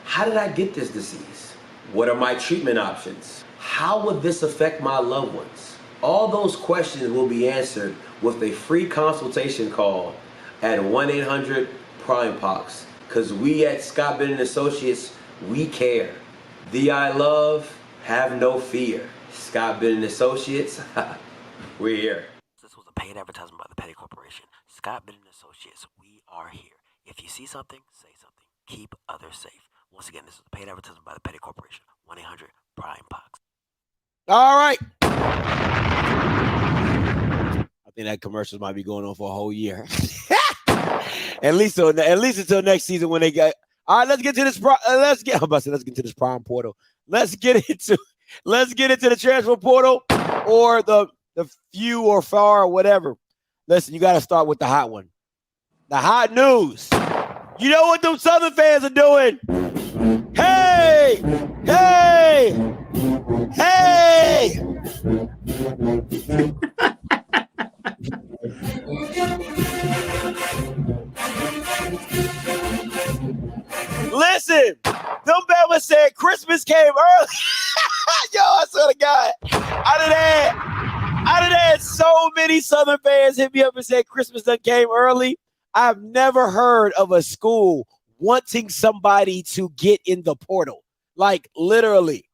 how did I get this disease? What are my treatment options? How would this affect my loved ones? All those questions will be answered with a free consultation call at 1-800-PRIME-POX. Because we at Scott Bennett Associates, we care. The I love, have no fear. Scott Bennett Associates, we're here. This was a paid advertisement by the Petty Corporation. Scott Bennett Associates, we are here. If you see something, say something. Keep others safe. Once again, this is a paid advertisement by the Petty Corporation. 1-800-PRIME-POX. All right. I think that commercials might be going on for a whole year. at least until next season when they get. All right, let's get to this. Let's get into this prime portal. Let's get into the transfer portal or the few or far or whatever. Listen, you got to start with the hot one. The hot news. You know what them Southern fans are doing? Hey! Hey! Hey! Listen, them Bama said Christmas came early. Yo, I swear to God. I done had so many Southern fans hit me up and say Christmas done came early. I've never heard of a school wanting somebody to get in the portal. Like literally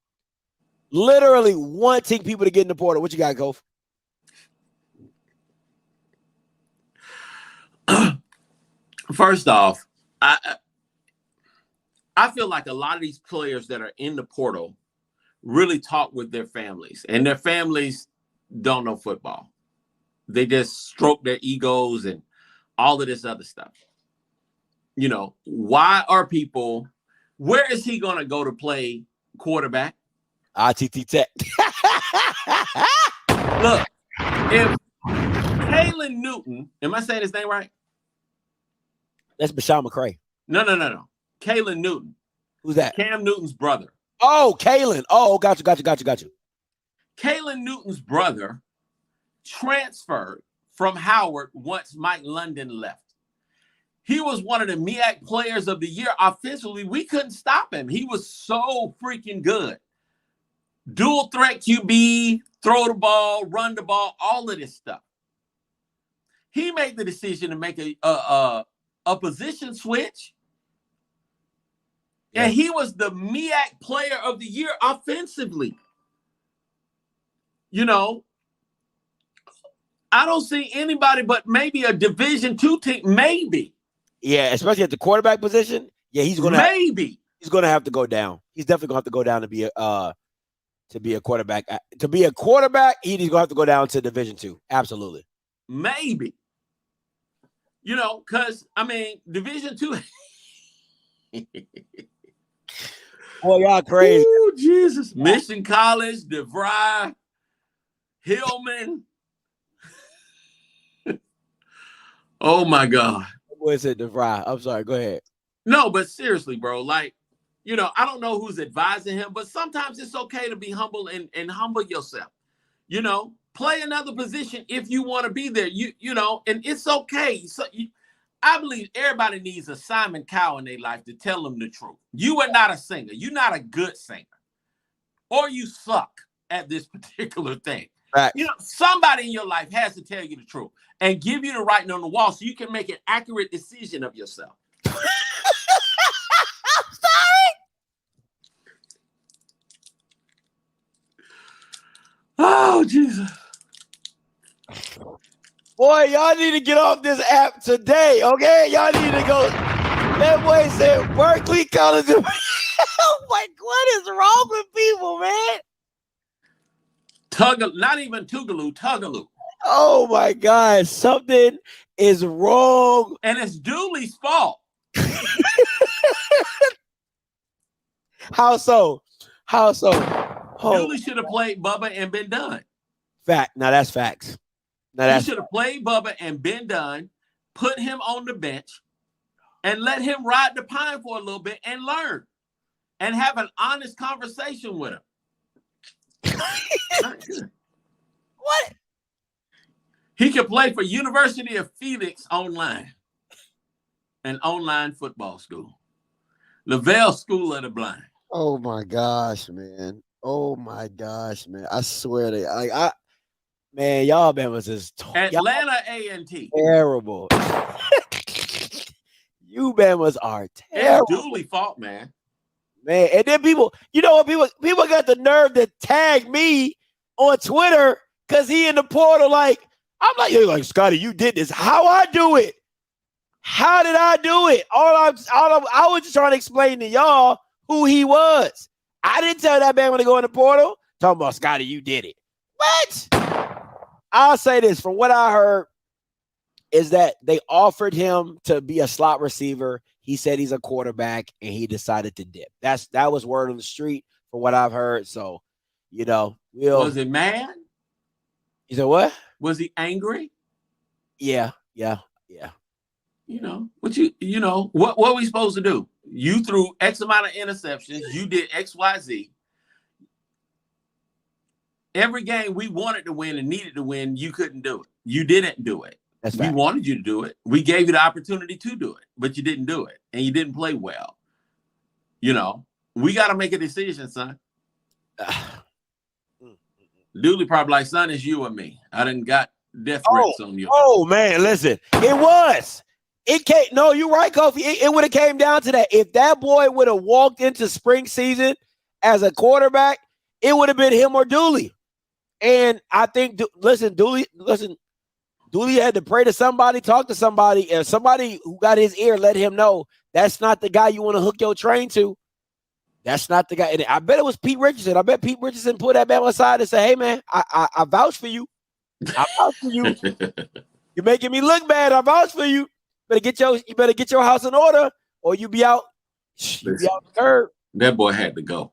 wanting people to get in the portal. What you got, Gof? First off, I feel like a lot of these players that are in the portal really talk with their families, and their families don't know football. They just stroke their egos and all of this other stuff. You know, why are people, where is he going to go to play quarterback? ITT Tech. Look, if Kalen Newton, am I saying his name right? That's Bashawn McCray. No. Kalen Newton. Who's that? Cam Newton's brother. Oh, Kalen. Oh, got you. Kalen Newton's brother transferred from Howard once Mike London left. He was one of the MEAC players of the year. Offensively, we couldn't stop him. He was so freaking good. Dual threat QB, throw the ball, run the ball, all of this stuff. He made the decision to make a position switch. And he was the MEAC player of the year offensively. You know, I don't see anybody but maybe a Division II team, maybe. Yeah, especially at the quarterback position. Yeah, he's gonna have to go down. He's definitely gonna have to go down to be a quarterback. To be a quarterback, he's gonna have to go down to Division II. Absolutely. Maybe. You know, because I mean, Division II. Boy, y'all crazy. Ooh, Jesus. Mission College, DeVry, Hillman. Oh my God. What is it, DeVry? I'm sorry. Go ahead. No, but seriously, bro. Like, you know, I don't know who's advising him, but sometimes it's okay to be humble and humble yourself. You know, play another position if you want to be there. You know, and it's okay. So I believe everybody needs a Simon Cowell in their life to tell them the truth. You are not a singer. You're not a good singer, or you suck at this particular thing. Right. You know, somebody in your life has to tell you the truth and give you the writing on the wall so you can make an accurate decision of yourself. Oh, Jesus. Boy, y'all need to get off this app today, okay? Y'all need to go. That boy said Berkeley College. Like, what is wrong with people, man? Not even Tougaloo, Tugaloo. Oh, my God. Something is wrong. And it's Dooley's fault. How so? How so? Dooley should have played Bubba and been done. Fact. Now that's facts. Now He should have played Bubba and been done, put him on the bench, and let him ride the pine for a little bit and learn and have an honest conversation with him. Not good. What? He could play for University of Phoenix online, an online football school. Lavelle School of the Blind. Oh my gosh, man. Oh my gosh, man. I swear to man, y'all Bama's just Atlanta A&T. Terrible. You Bama's are terrible. It's Dooley fault, man. Man, and then people, you know what, people got the nerve to tag me on Twitter because he in the portal. Like, I'm like, you're like, Scotty, you did this. How I do it? How did I do it? I was just trying to explain to y'all who he was. I didn't tell that man when to go in the portal. Talking about Scotty, you did it. What? I'll say this, from what I heard, is that they offered him to be a slot receiver. He said he's a quarterback, and he decided to dip. That was word on the street from what I've heard. So, you know, was it mad? You said what? Was he angry? Yeah. You know what we supposed to do? You threw X amount of interceptions. You did X, Y, Z. Every game we wanted to win and needed to win, you couldn't do it. You didn't do it. We wanted you to do it. We gave you the opportunity to do it, but you didn't do it, and you didn't play well. You know, we got to make a decision, son. Dooley probably like, son, it's you or me. I didn't got death threats on you. Oh man, listen, it was. It can't. No, you're right, Kofi. It would have came down to that. If that boy would have walked into spring season as a quarterback, it would have been him or Dooley. And I think, Dooley had to pray to somebody, talk to somebody, and somebody who got his ear let him know that's not the guy you want to hook your train to. That's not the guy. And I bet it was Pete Richardson. I bet Pete Richardson put that man aside and say, hey, man, I vouch for you. I vouch for you. You're making me look bad. I vouch for you. You better get your house in order, or you be out. You be out the curb. That boy had to go.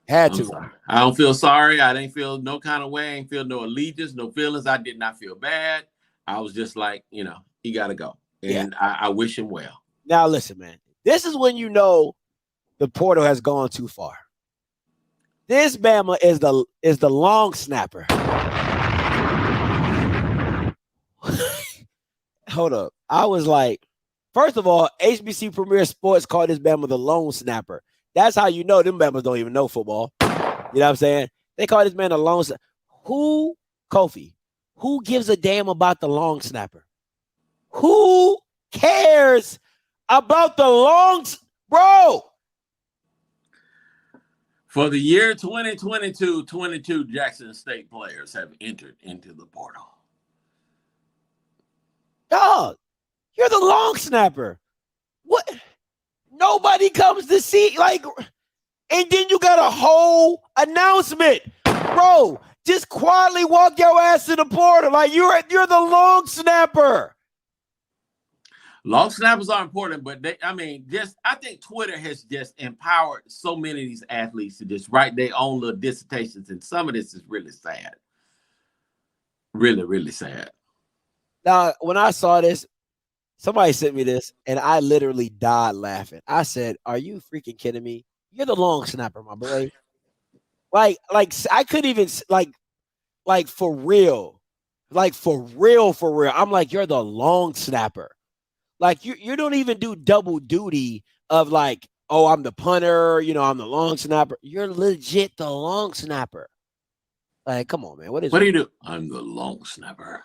Had to. I don't feel sorry. I didn't feel no kind of way. I didn't feel no allegiance, no feelings. I did not feel bad. I was just like, he got to go. And I wish him well. Now, listen, man. This is when you know the portal has gone too far. This Bama is the long snapper. Hold up. I was like, first of all, HBC Premier Sports called this Bama the lone snapper. That's how you know them Bamas don't even know football. You know what I'm saying? They call this man a long snapper. Kofi, who gives a damn about the long snapper? Who cares about the bro? For the year 2022, 22 Jackson State players have entered into the portal. Dog, you're the long snapper. What? Nobody comes to see, and then you got a whole announcement. Bro, just quietly walk your ass to the portal. Like, you're the long snapper. Long snappers are important, but I think Twitter has just empowered so many of these athletes to just write their own little dissertations, and some of this is really sad. Really, really sad. Now, when I saw this, somebody sent me this, and I literally died laughing. I said, are you freaking kidding me? You're the long snapper, my boy. Like I couldn't even, like for real. Like for real, for real. I'm like, you're the long snapper. Like you don't even do double duty of like, oh, I'm the punter, you know, I'm the long snapper. You're legit the long snapper. Like, come on, man. What do you do? I'm the long snapper.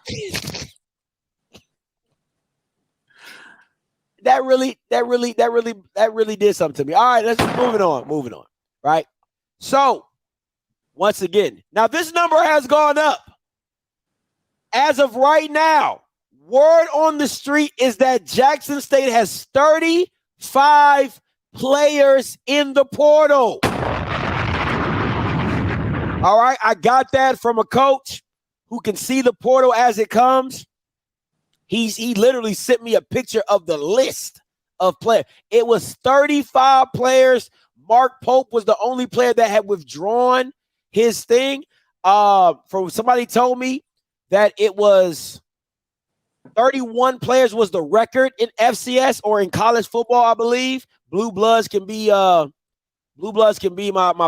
That really did something to me. All right, let's moving on. Right. So once again, now this number has gone up. As of right now, word on the street is that Jackson State has 35 players in the portal. All right, I got that from a coach who can see the portal as it comes. He literally sent me a picture of the list of players. It was 35 players. Mark Pope was the only player that had withdrawn his thing. From somebody told me that it was 31 players was the record in FCS or in college football, I believe. Blue Bloods can be my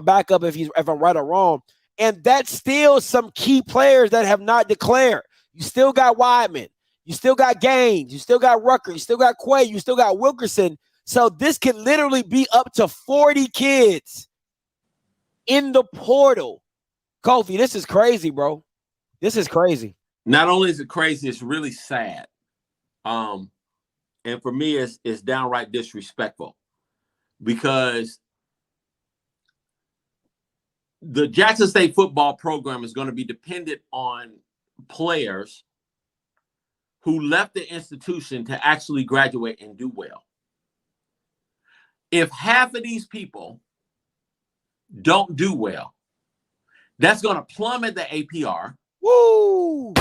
backup if I'm right or wrong. And that's still some key players that have not declared. You still got Weidman. You still got Gaines. You still got Rucker. You still got Quay. You still got Wilkerson. So this could literally be up to 40 kids in the portal. Kofi, this is crazy, bro. This is crazy. Not only is it crazy, it's really sad. And for me, it's downright disrespectful because the Jackson State football program is going to be dependent on players who left the institution to actually graduate and do well. If half of these people don't do well, that's going to plummet the APR. Woo!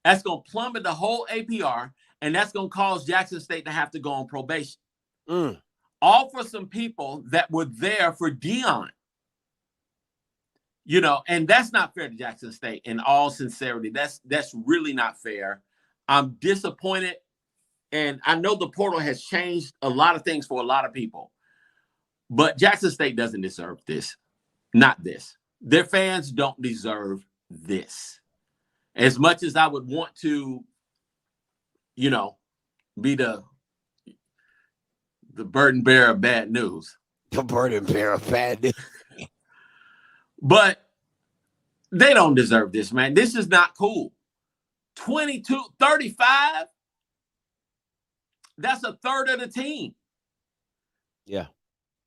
That's going to plummet the whole APR, and that's going to cause Jackson State to have to go on probation. All for some people that were there for Dion. You know, and that's not fair to Jackson State. In all sincerity, that's really not fair. I'm disappointed, and I know the portal has changed a lot of things for a lot of people, but Jackson State doesn't deserve this. Not this. Their fans don't deserve this. As much as I would want to, you know, be the burden bearer of bad news. The burden bearer of bad news. But they don't deserve this, man. This is not cool. 35, that's a third of the team. Yeah.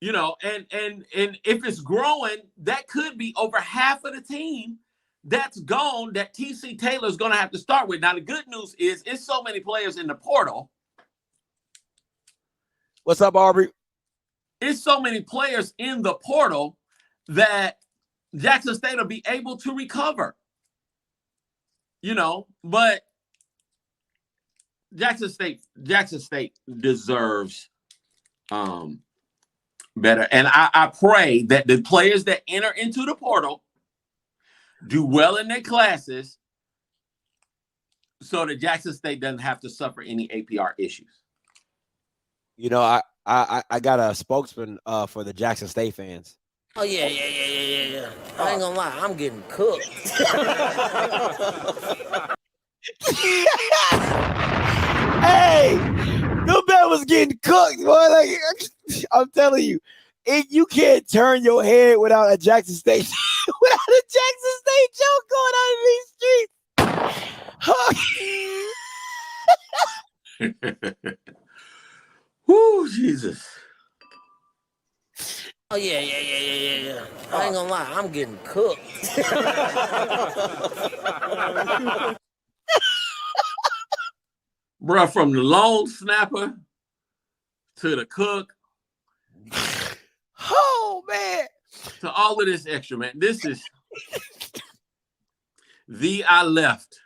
You know, and if it's growing, that could be over half of the team that's gone that TC Taylor's going to have to start with. Now, the good news is it's so many players in the portal. What's up, Aubrey? It's so many players in the portal that Jackson State will be able to recover. You know, but Jackson State deserves better. And I pray that the players that enter into the portal do well in their classes so that Jackson State doesn't have to suffer any APR issues. You know, I got a spokesman for the Jackson State fans. Oh, yeah. I ain't gonna lie, I'm getting cooked. Hey, no man was getting cooked, boy. Like, I'm telling you, you can't turn your head without a Jackson State, without a Jackson State joke going on in these streets. Whoo, Jesus. Oh, yeah. I ain't gonna lie, I'm getting cooked. Bruh, from the long snapper to the cook. Oh, man. To all of this extra, man. This is the I left.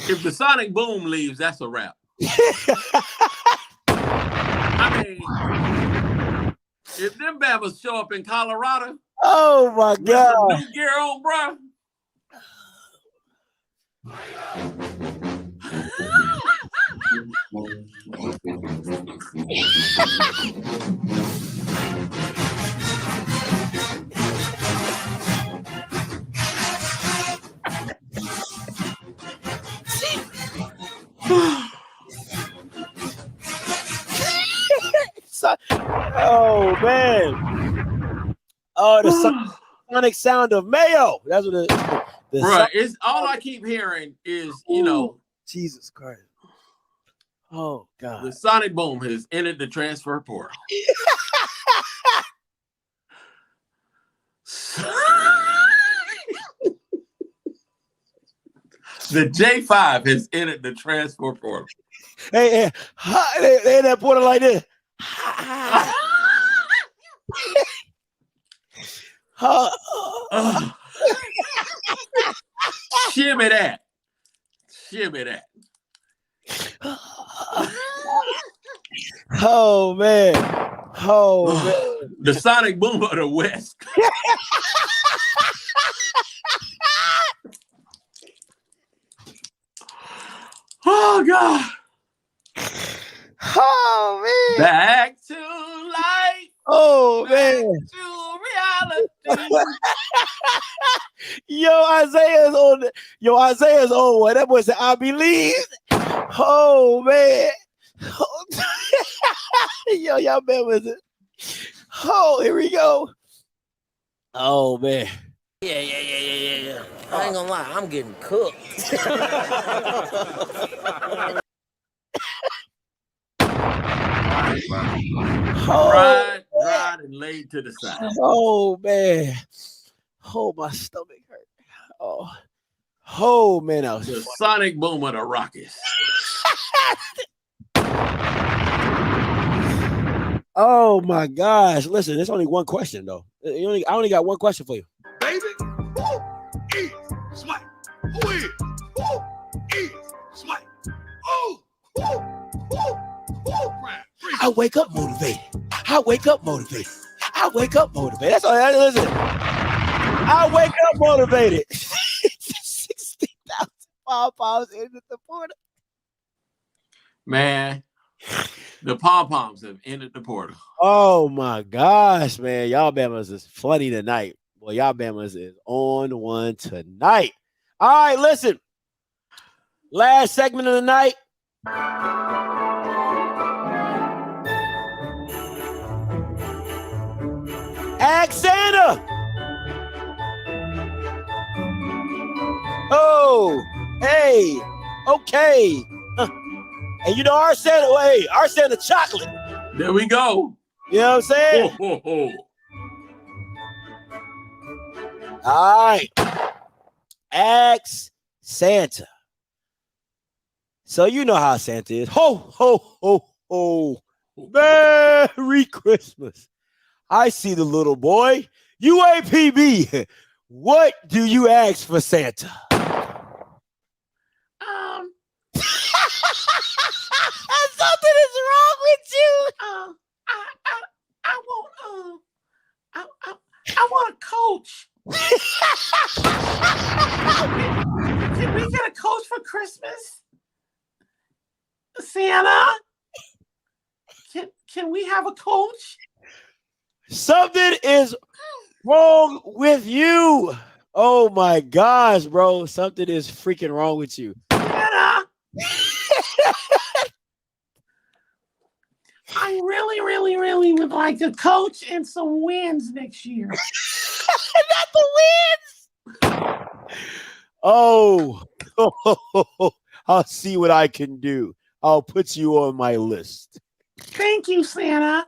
If the sonic boom leaves, that's a wrap. I mean, if them babbas show up in Colorado, oh my God, with some new gear on, bro. Oh man! Oh, the sonic sound of mayo. That's what the Right. It's all I keep hearing is, you know, Jesus Christ. Oh God. The sonic boom has entered the transfer portal. The J5 has entered the transfer portal. Hey, they in that portal like this. Shimmy that. Shimmy that. Oh man. Oh man. The sonic boom of the West. Oh God. Oh man. Back to life. Oh Back man. to reality. Yo, Isaiah's on one. That boy said, I believe. Oh man. Yo, y'all man was it. Oh, here we go. Oh man. Yeah. I ain't gonna lie, I'm getting cooked. Dried and laid to the side. Oh man. Oh, my stomach hurt. Oh man, that was the sonic boom of the Rockies. Oh my gosh. Listen, there's only one question though. I only got one question for you. Baby, who is Swipe? Who is Swipe? I wake up motivated. I wake up motivated. That's all that is. I wake up motivated. 60,000 pom-poms into the portal. Man, the pom-poms have entered the portal. Oh my gosh, man. Y'all Bamas is funny tonight. Well, y'all Bamas is on one tonight. All right, listen. Last segment of the night. Ask Santa. Oh, hey, okay. And you know our Santa chocolate. There we go. You know what I'm saying? Ho, ho, ho. All right. Ask Santa. So you know how Santa is. Ho, ho, ho, ho. Merry Christmas. I see the little boy. UAPB. What do you ask for Santa? Something is wrong with you. I want a coach. Can we get a coach for Christmas? Santa? Can we have a coach? Something is wrong with you. Oh my gosh, bro. Something is freaking wrong with you. Santa? I really would like a coach and some wins next year. Not the wins. Oh, I'll see what I can do. I'll put you on my list. Thank you, Santa.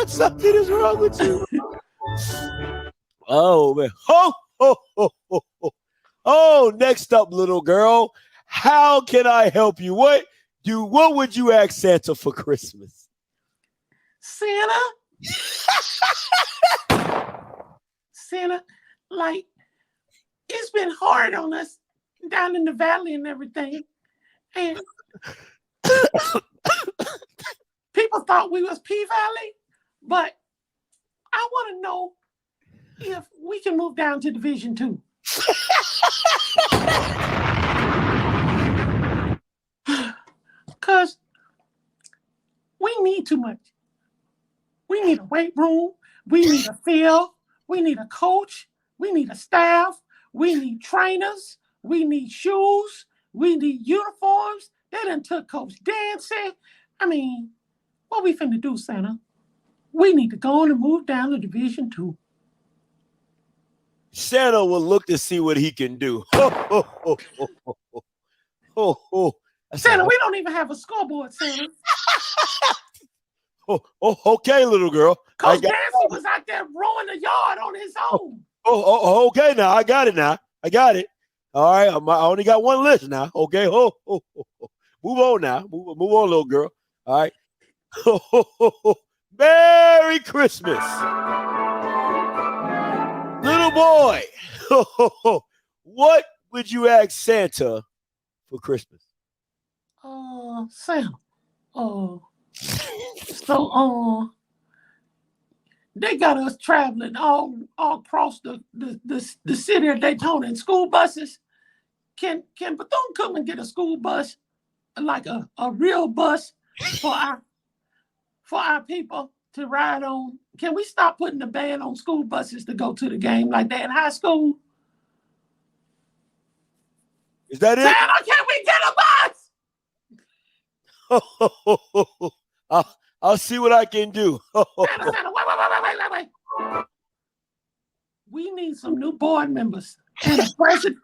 Something is wrong with you. Oh man. Ho, ho, ho, ho, ho. Oh, next up, little girl. How can I help you? What would you ask Santa for Christmas? Santa? Santa, like, it's been hard on us down in the valley and everything. And people thought we was P-Valley, but I want to know if we can move down to Division 2. Because we need too much. We need a weight room. We need a field. We need a coach. We need a staff. We need trainers. We need shoes. We need uniforms. They done took Coach dancing. I mean, what we finna do, Santa? We need to go on and move down to Division 2. Santa will look to see what he can do. Santa, we don't even have a scoreboard, Santa. Okay, little girl. Coach Dancy was out there rowing the yard on his own. Okay, now I got it. I got it. All right, I only got one list now. Okay, move on now. Move on, little girl. All right. Merry Christmas, little boy. What would you ask Santa for Christmas? Santa. They got us traveling all across the city of Daytona in school buses. Can Bethune-Cookman get a school bus, like a real bus for our people to ride on? Can we stop putting the ban on school buses to go to the game like that in high school? Is that it? Santa, can we get a bus? I'll see what I can do. Santa, wait. We need some new board members and a president.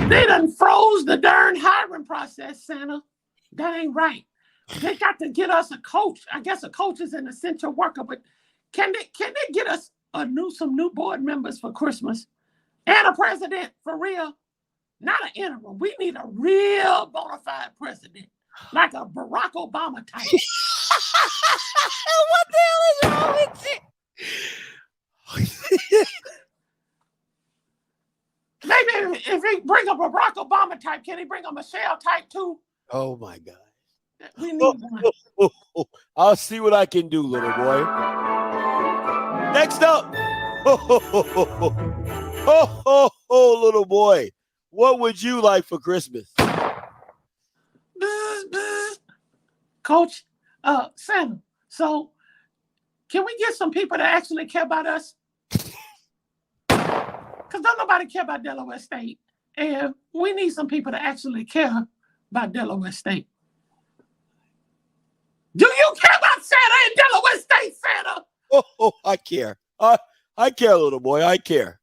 They done froze the darn hiring process, Santa. That ain't right. They got to get us a coach. I guess a coach is an essential worker, but can they get us some new board members for Christmas and a president for real? Not an interim. We need a real bona fide president, like a Barack Obama type. What the hell is wrong with you? Maybe if he bring a Barack Obama type, can he bring a Michelle type too? Oh my God. We need one. I'll see what I can do, little boy. Next up. Little boy. What would you like for Christmas? Coach, Santa, so can we get some people that actually care about us? Because don't nobody care about Delaware State. And we need some people that actually care about Delaware State. Do you care about Santa in Delaware State, Santa? I care. I care, little boy. I care.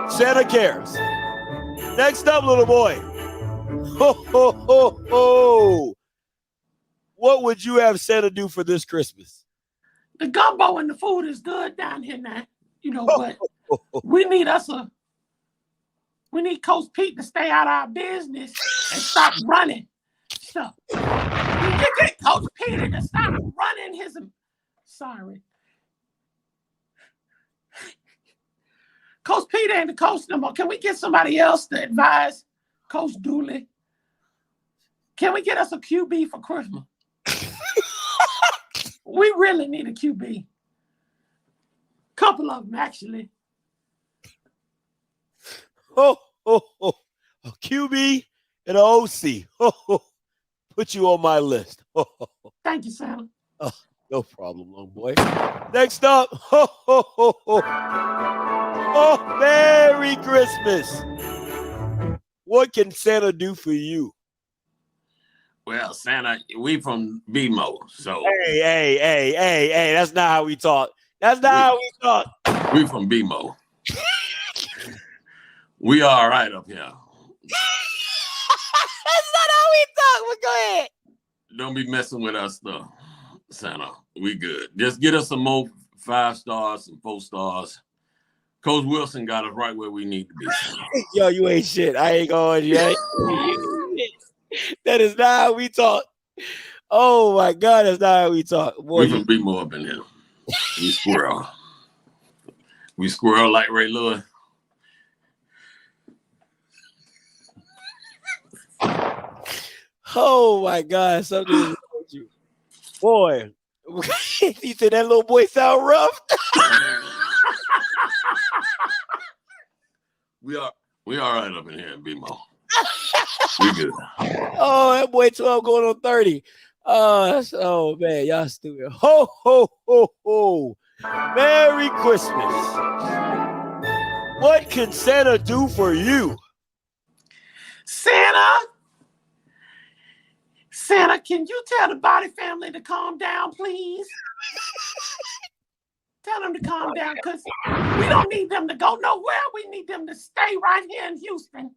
Santa cares. Next up, little boy. What would you have Santa do for this Christmas? The gumbo and the food is good down here now, but we need Coach Pete to stay out of our business and stop running stuff. We get Coach Peter to stop running his. Sorry. Coach Peter ain't the coach no more. Can we get somebody else to advise Coach Dooley? Can we get us a QB for Christmas? We really need a QB. Couple of them, actually. A QB and an OC. Put you on my list. Thank you, Santa. No problem, little boy. Next up. Merry Christmas. What can Santa do for you? Well, Santa, we from BMO, so. Hey, that's not how we talk. That's not how we talk. We from BMO. We all right up here. That's not how we talk, but go ahead. Don't be messing with us, though, Santa. We good. Just get us some more 5 stars and 4 stars. Coach Wilson got us right where we need to be. Yo, you ain't shit. I ain't going. That is not how we talk. Oh my God, that's not how we talk. Boy, we can be more up in here. We squirrel. We squirrel like Ray Lewis. Oh my God, something is wrong with you. Boy, He said that little boy sound rough. We all right up in here, B-Mo. We good. Oh, that boy 12 going on 30. Oh man, y'all stupid. Ho, ho, ho, ho. Merry Christmas. What can Santa do for you? Santa, can you tell the Body family to calm down, please? Tell them to calm down, because we don't need them to go nowhere. We need them to stay right here in Houston.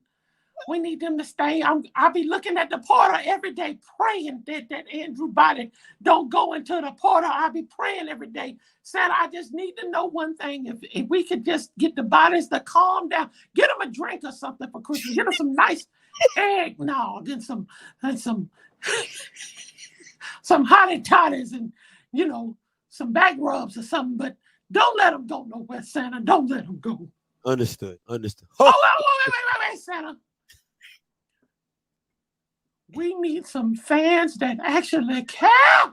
We need them to stay. I'll be looking at the portal every day, praying that Andrew Body don't go into the portal. I'll be praying every day. Santa, I just need to know one thing. If we could just get the bodies to calm down, get them a drink or something for Christmas. Get them some nice eggnog and some hottie toddies and, some back rubs or something. But don't let them go nowhere, Santa. Don't let them go. Understood. Oh, wait, Santa. We need some fans that actually care.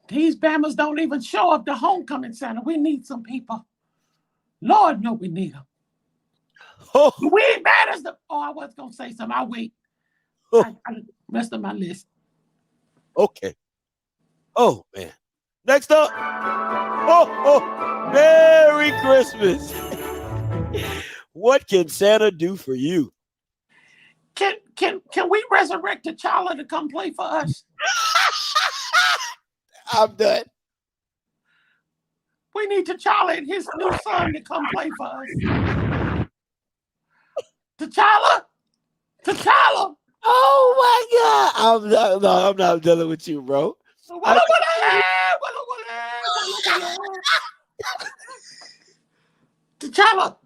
These Bammers don't even show up to homecoming, Santa. We need some people. Lord, no, we need them. Oh. We ain't bad as the... Oh, I was going to say something. I'll wait. I rest of my list. Okay. Oh, man. Next up. Merry Christmas. What can Santa do for you? Can we resurrect T'Challa to come play for us? I'm done. We need T'Challa and his new son to come play for us. T'Challa! Oh my God! I'm not dealing with you, bro. T'Challa!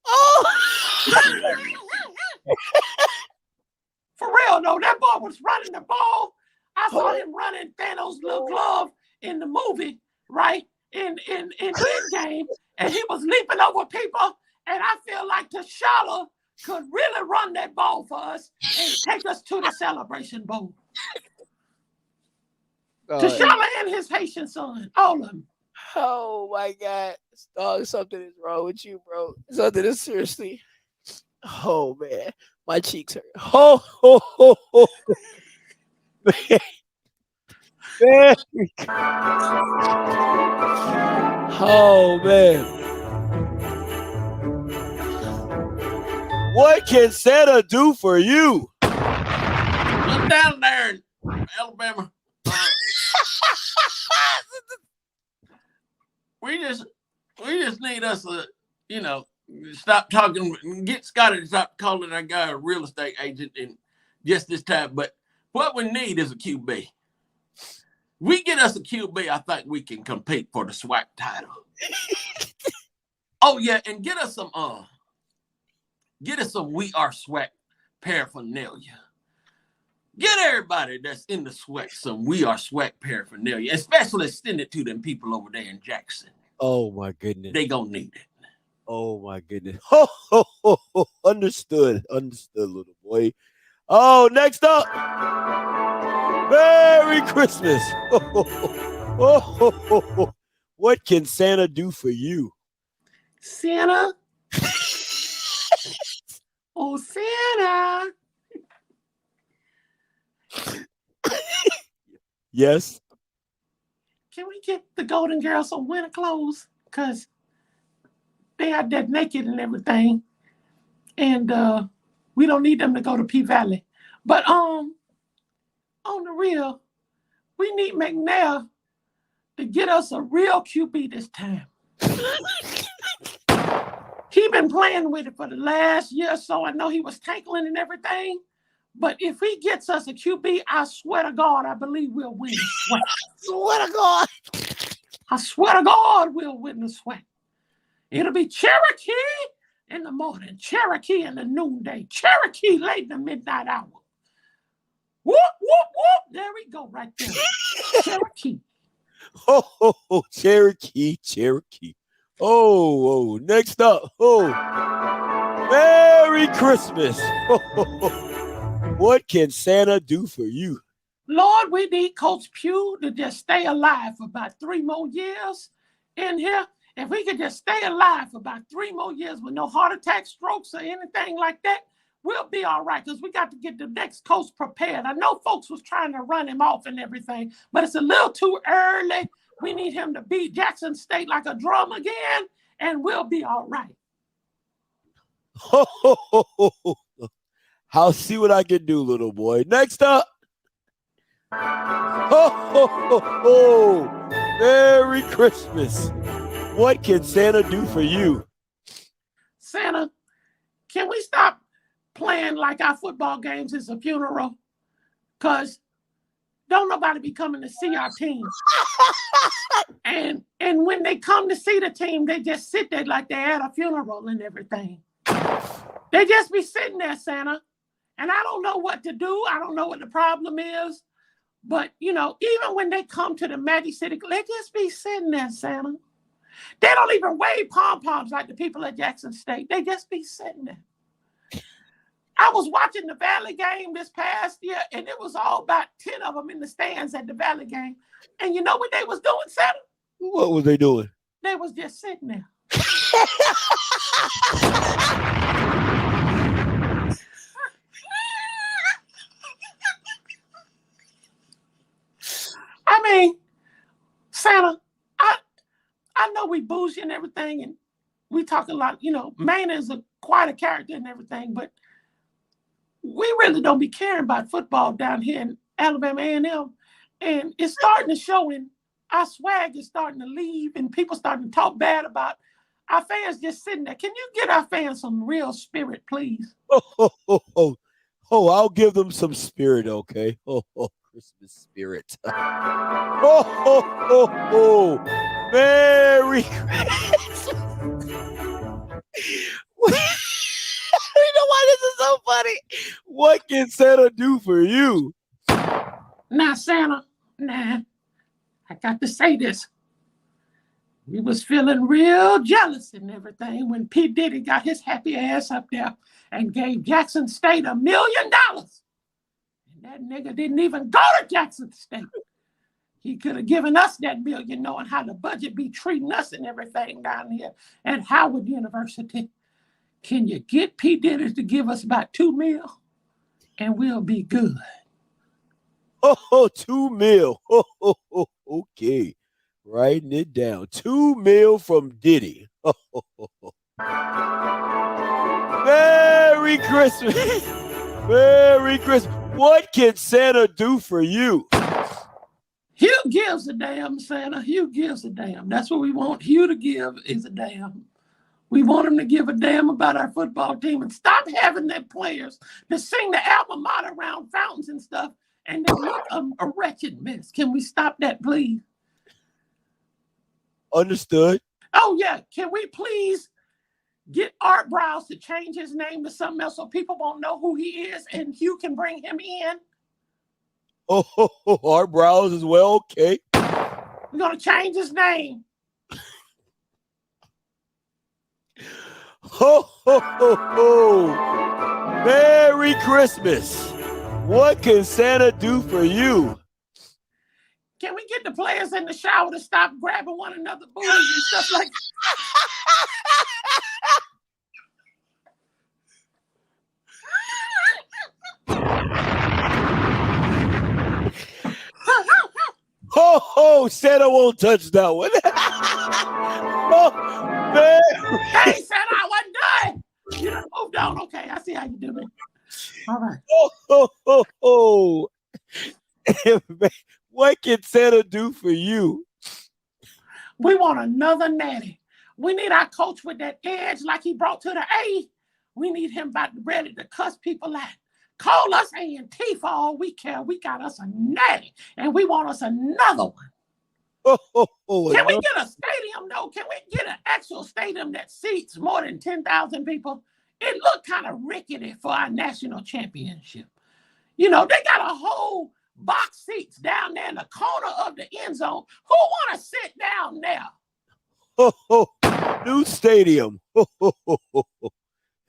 Oh! For real, though, that boy was running the ball. I saw him running Thanos' little glove in the movie, right? In Endgame, and he was leaping over people. And I feel like T'Challa could really run that ball for us and take us to the Celebration Bowl. T'Challa and his Haitian son, all of them. Oh my God. Dog, something is wrong with you, bro. Something is seriously. Oh man. My cheeks hurt. Man. Oh man. What can Santa do for you? Look down there in Alabama. We just need us to, stop talking. Get Scotty to stop calling that guy a real estate agent and just this time. But what we need is a QB. We get us a QB, I think we can compete for the SWAC title. Oh yeah, and get us some We Are SWAC paraphernalia. Get everybody that's in the SWAC some We Are SWAC paraphernalia, especially send it to them people over there in Jackson. Oh my goodness. They gonna need it. Oh my goodness. Understood, little boy. Oh, next up. Merry Christmas. What can Santa do for you? Santa? Oh, Santa. Yes. Can we get the Golden Girls some winter clothes? Because they are dead naked and everything. And we don't need them to go to P Valley. But on the real, we need McDonough to get us a real QB this time. He been playing with it for the last year or so. I know he was tackling and everything. But if he gets us a QB, I swear to God, I believe we'll win the SWAC. Swear to God. I swear to God, we'll win the SWAC. It'll be Cherokee in the morning, Cherokee in the noonday, Cherokee late in the midnight hour. Whoop, whoop, whoop. There we go right there. Cherokee. Oh, Cherokee. Oh, next up. Oh, Merry Christmas. What can Santa do for you? Lord, we need Coach Pugh to just stay alive for about 3 more years in here. If we could just stay alive for about 3 more years with no heart attack, strokes, or anything like that, we'll be all right, because we got to get the next coach prepared. I know folks was trying to run him off and everything, but it's a little too early. We need him to beat Jackson State like a drum again, and we'll be all right. I'll see what I can do, little boy. Next up. Merry Christmas. What can Santa do for you? Santa, can we stop playing like our football games is a funeral? Because don't nobody be coming to see our team. And when they come to see the team, they just sit there like they're at a funeral and everything. They just be sitting there, Santa. And I don't know what to do. I don't know what the problem is. But, you know, even when they come to the Magic City, they just be sitting there, Santa. They don't even wave pom-poms like the people at Jackson State. They just be sitting there. I was watching the Valley game this past year, and it was all about 10 of them in the stands at the Valley game. And you know what they was doing, Santa? What was they doing? They was just sitting there. I mean, Santa, I know we bougie and everything, and we talk a lot, you know, Maine is quite a character and everything, but we really don't be caring about football down here in Alabama A&M, and it's starting to show, and our swag is starting to leave, and people starting to talk bad about our fans just sitting there. Can you get our fans some real spirit, please? Oh, I'll give them some spirit, okay? Christmas spirit. Merry Christmas. You know why this is so funny? What can Santa do for you? Now, Santa, I got to say this. We was feeling real jealous and everything when P. Diddy got his happy ass up there and gave Jackson State $1 million. And that nigga didn't even go to Jackson State. He could have given us that $1 million, knowing how the budget be treating us and everything down here at Howard University. Can you get P. Diddy to give us about $2 million and we'll be good? $2 million. Okay. Writing it down. $2 million from Diddy. Merry Christmas. Merry Christmas. What can Santa do for you? Hugh gives a damn, Santa. Hugh gives a damn. That's what we want Hugh to give, is a damn. We want him to give a damn about our football team and stop having their players to sing the alma mater around fountains and stuff and then look a wretched mess. Can we stop that, please? Understood. Oh, yeah. Can we please get Art Browse to change his name to something else so people won't know who he is and Hugh can bring him in? Art Browse as well. Okay. We're going to change his name. Merry Christmas. What can Santa do for you? Can we get the players in the shower to stop grabbing one another's booties and stuff like that? Santa won't touch that one. Man. Hey, Santa, I wasn't done. You done moved on. Okay, I see how you do it. All right. What can Santa do for you? We want another natty. We need our coach with that edge like he brought to the A. We need him about ready to cuss people out. Call us A&T for all we care. We got us a natty, and we want us another one. Can we get a stadium, though? Can we get an actual stadium that seats more than 10,000 people? It looked kind of rickety for our national championship. You know, they got a whole box seats down there in the corner of the end zone. Who want to sit down there? New stadium.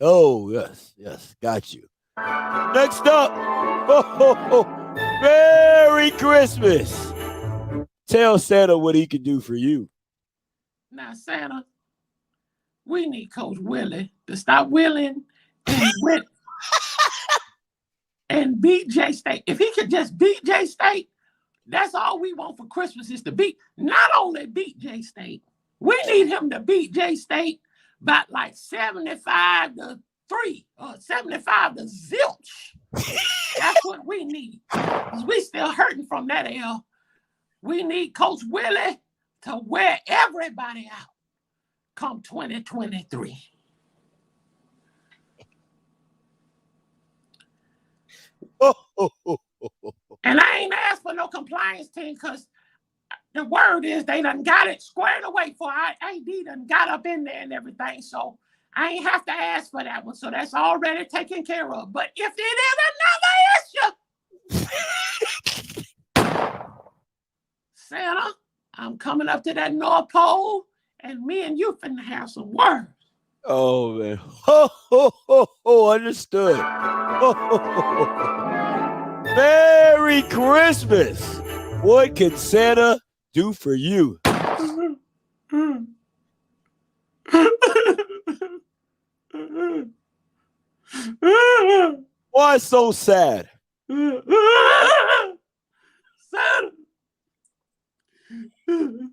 Oh, yes, got you. Next up, Merry Christmas. Tell Santa what he can do for you. Now, Santa, we need Coach Willie to stop willing and win and beat J-State. If he could just beat J-State, that's all we want for Christmas is to beat, not only beat J-State, we need him to beat J-State by like 75-3 or 75-0. That's what we need. We still hurting from that L. We need Coach Willie to wear everybody out come 2023. And I ain't asked for no compliance team because the word is they done got it squared away for our AD done got up in there and everything. So I ain't have to ask for that one. So that's already taken care of. But if it is another issue, Santa, I'm coming up to that North Pole and me and you finna have some words. Oh, man. Understood. Merry Christmas. What can Santa do for you? Why so sad? Santa, can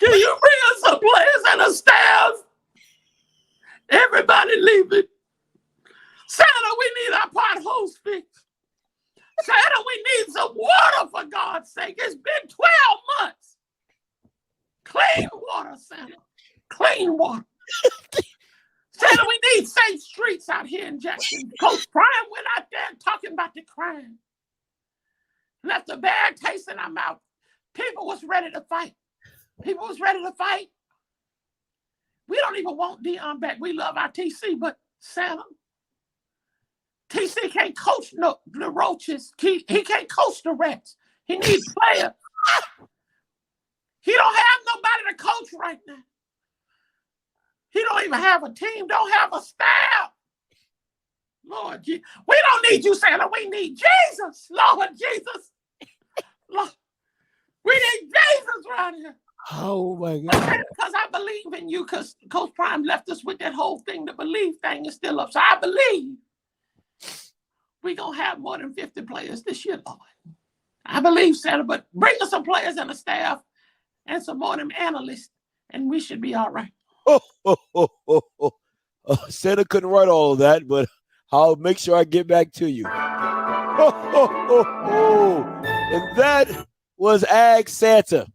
you bring us some players and a staff? Everybody leaving. Santa, we need our potholes fixed. Santa, we need some water for God's sake. It's been 12 months. Clean water, Santa. Clean water. Santa, we need safe streets out here in Jackson. Coach Prime went out there talking about the crime. Left a bad taste in our mouth. People was ready to fight. People was ready to fight. We don't even want Dion back. We love our TC, but Santa, TC can't coach the Roaches. He can't coach the Rats. He needs players. He don't have nobody to coach right now. He don't even have a team, don't have a staff. Lord, we don't need you, Santa. We need Jesus. Lord Jesus. Lord, we need Jesus right here. Oh, my God. Because I believe in you, because Coach Prime left us with that whole thing. The belief thing is still up. So I believe we're going to have more than 50 players this year, Lord. I believe, Santa, but bring us some players and a staff and some more of them analysts, and we should be all right. Santa couldn't write all of that, but I'll make sure I get back to you. And that was Ag Santa.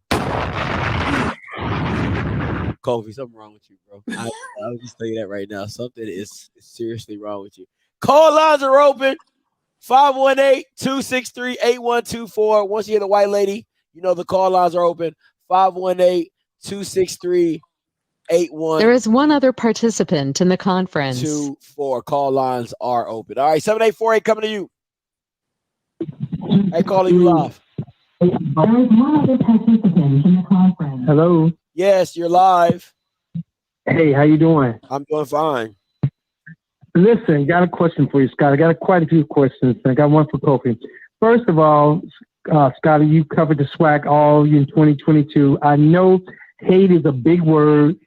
Kofi, something wrong with you, bro. I'll just tell you that right now. Something is seriously wrong with you. Call lines are open. 518-263-8124. Once you hear the white lady, you know the call lines are open. 518-263-8124. There is one other participant in the conference. 24. Call lines are open. All right, 7848 coming to you. Hey, calling you live. There is one other participant in the conference. Hello. Yes, you're live. Hey, how you doing? I'm doing fine. Listen, got a question for you, Scott. I got quite a few questions. I got one for Kofi. First of all, Scotty, you covered the SWAC all in 2022. I know hate is a big word.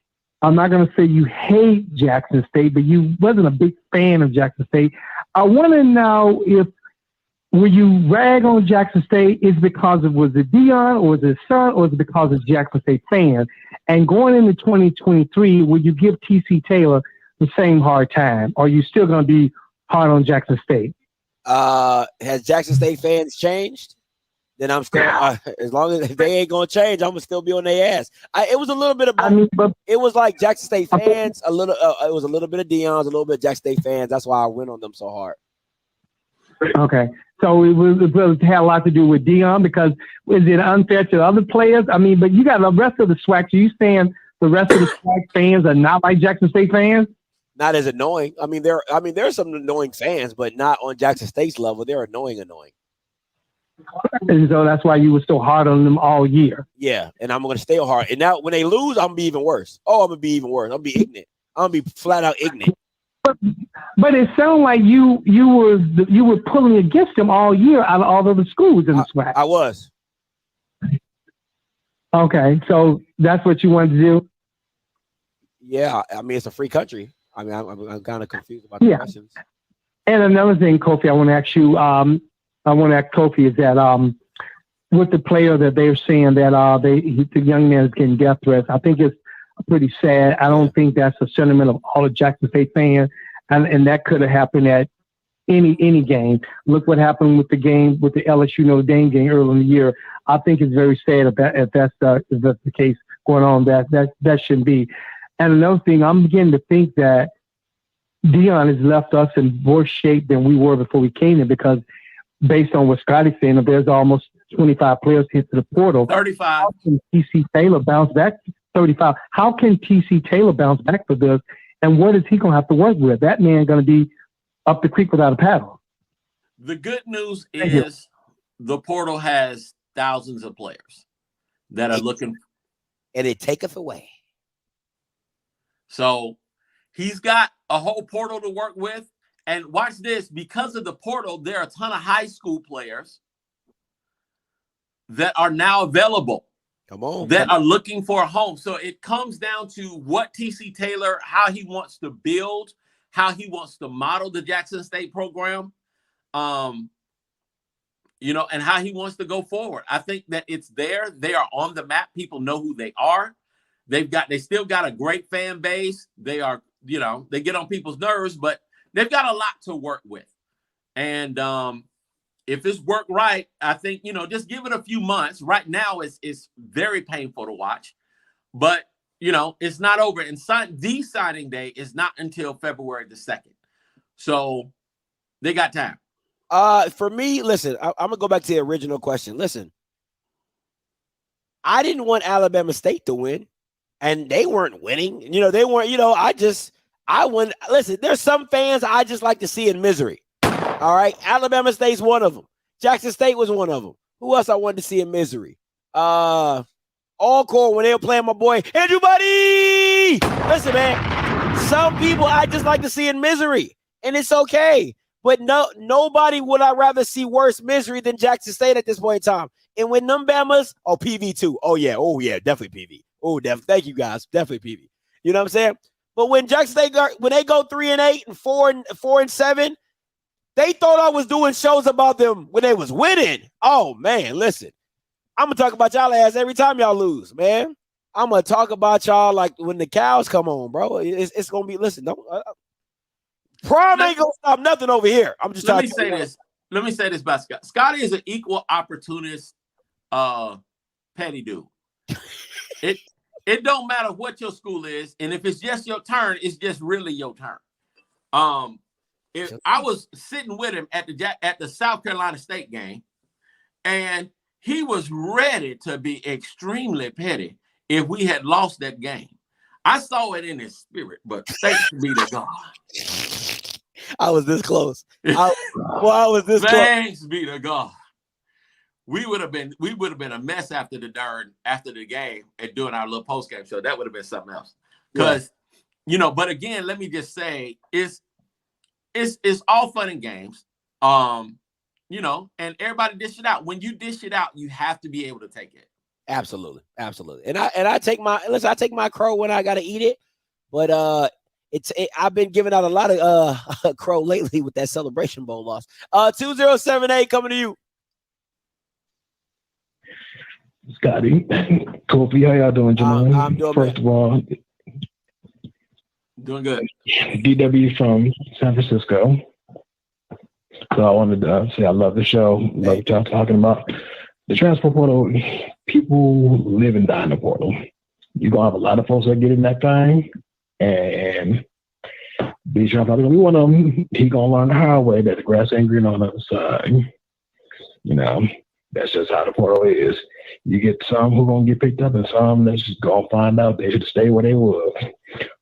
I'm not going to say you hate Jackson State, but you wasn't a big fan of Jackson State. I want to know if when you rag on Jackson State, is because it was it Dion or was it son or is it because of Jackson State fans? And going into 2023, will you give TC Taylor the same hard time? Or are you still going to be hard on Jackson State? Has Jackson State fans changed? Then I'm still, as long as they ain't going to change, I'm going to still be on their ass. It was a little bit of, it was like Jackson State fans, it was a little bit of Dion's, a little bit of Jackson State fans. That's why I went on them so hard. Okay. So it had a lot to do with Dion because is it unfair to other players? I mean, but you got the rest of the SWAC. So you saying the rest of the SWAC fans are not like Jackson State fans? Not as annoying. There are some annoying fans, but not on Jackson State's level. They're annoying. And so that's why you were so hard on them all year. Yeah, and I'm gonna stay hard. And now when they lose, I'm gonna be even worse. Oh, I'm gonna be even worse. I'm gonna be ignorant. I'm gonna be flat out ignorant. But it sounded like you were pulling against them all year out of all of the schools in the SWAC. I was. Okay, so that's what you wanted to do? Yeah, I mean it's a free country. I mean I'm kind of confused about the questions. And another thing, Kofi, I want to ask you. I want to ask Kofi is that with the player that they're saying that the young man is getting death threats. I think it's pretty sad. I don't think that's a sentiment of all the Jackson State fans, and that could have happened at any game. Look what happened with the game with the LSU Notre Dame game early in the year. I think it's very sad if that's the case going on. That shouldn't be. And another thing, I'm beginning to think that Dion has left us in worse shape than we were before we came in, because based on what Scotty's saying, there's almost 25 players hit to the portal. 35. How can TC Taylor bounce back? 35. How can TC Taylor bounce back for this? And what is he going to have to work with? That man going to be up the creek without a paddle. The good news is the portal has thousands of players that are looking. And it taketh away. So he's got a whole portal to work with. And watch this, because of the portal, there are a ton of high school players that are now available. Come on. That are looking for a home. So it comes down to what TC Taylor, how he wants to build, how he wants to model the Jackson State program, and how he wants to go forward. I think that it's there. They are on the map. People know who they are. They still got a great fan base. They are, they get on people's nerves, but they've got a lot to work with. And if it's worked right, I think, just give it a few months. Right now, it's very painful to watch. But, it's not over. And the signing day is not until February the 2nd. So they got time. For me, listen, I'm going to go back to the original question. Listen, I didn't want Alabama State to win. And they weren't winning. They weren't, I wouldn't listen. There's some fans I just like to see in misery. All right. Alabama State's one of them. Jackson State was one of them. Who else I wanted to see in misery? Alcorn when they were playing my boy Andrew Buddy. Listen, man. Some people I just like to see in misery, and it's okay. But nobody would I rather see worse misery than Jackson State at this point in time. And when them Bamas, PV2. Oh yeah, definitely PV. Oh, definitely. Thank you guys. Definitely PV. You know what I'm saying? But when Jackson State when they go 3-8 and 4-7, they thought I was doing shows about them when they was winning. Oh man, listen. I'm gonna talk about y'all ass every time y'all lose, man. I'm gonna talk about y'all like when the cows come on, bro. It's gonna be prom ain't gonna stop nothing over here. I'm just trying to say this. Let me say this about Scott. Scotty is an equal opportunist petty dude. It don't matter what your school is, and if it's just your turn, it's just really your turn. If I was sitting with him at the South Carolina State game, and he was ready to be extremely petty if we had lost that game. I saw it in his spirit, but thanks be to God. I was this close. I was this close. Thanks be to God. We would have been a mess after the game and doing our little post game show. That would have been something else. Because, but again, let me just say it's all fun and games. And everybody dish it out. When you dish it out, you have to be able to take it. Absolutely. And I take my crow when I gotta eat it. But I've been giving out a lot of crow lately with that Celebration Bowl loss. 2078 coming to you. Scotty, Kofi, how y'all doing, gentlemen? I'm doing First of all, doing good. DW from San Francisco. So I wanted to say I love the show. Love what y'all talking about. The transfer portal, people live and die in the portal. You're going to have a lot of folks that get in that thing, and Bijan probably going to be one of them. He going to learn the hard way that the grass ain't green on the other side. That's just how the portal is. You get some who going to get picked up and some that's just going to find out they should stay where they were.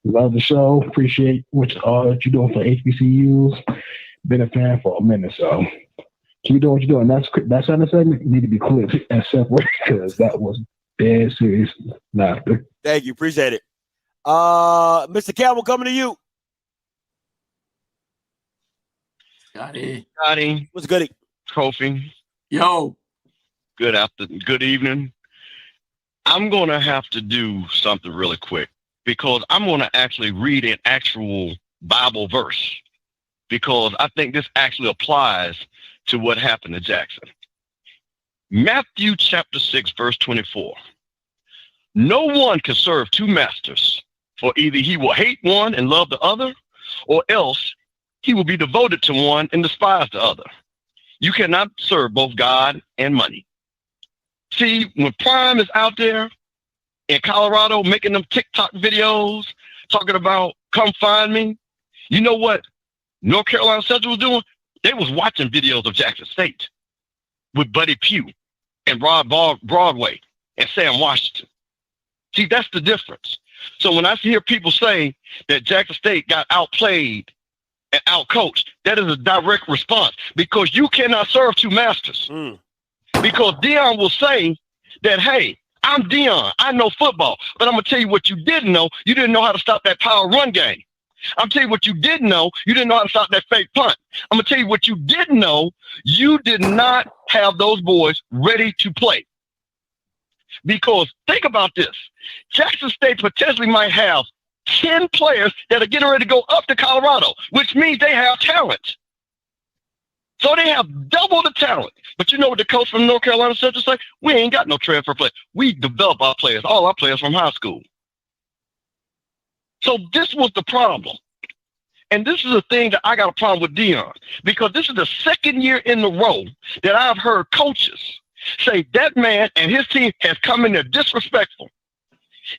Love the show. Appreciate all that you're doing for HBCUs. Been a fan for a minute, so Keep doing what you're doing. That's on the segment. You need to be clipped and separate because that was dead serious laughter. Thank you. Appreciate it. Mr. Campbell, coming to you. Scotty. What's good? Kofi. Yo. Good evening. I'm going to have to do something really quick because I'm going to actually read an actual Bible verse because I think this actually applies to what happened to Jackson. Matthew chapter 6, verse 24. No one can serve two masters, for either he will hate one and love the other, or else he will be devoted to one and despise the other. You cannot serve both God and money. See, when Prime is out there in Colorado making them TikTok videos, talking about come find me, you know what North Carolina Central was doing? They was watching videos of Jackson State with Buddy Pugh and Rod Broadway and Sam Washington. See, that's the difference. So when I hear people say that Jackson State got outplayed and outcoached, that is a direct response because you cannot serve two masters. Because Dion will say that, hey, I'm Dion. I know football, but I'm going to tell you what you didn't know. You didn't know how to stop that power run game. I'm telling you what you didn't know. You didn't know how to stop that fake punt. I'm going to tell you what you didn't know. You did not have those boys ready to play. Because think about this. Jackson State potentially might have 10 players that are getting ready to go up to Colorado, which means they have talent. So they have double the talent. But you know what the coach from North Carolina Central say? We ain't got no transfer play. We develop our players, all our players from high school. So this was the problem. And this is the thing that I got a problem with Dion, because this is the second year in a row that I've heard coaches say that man and his team has come in there disrespectful.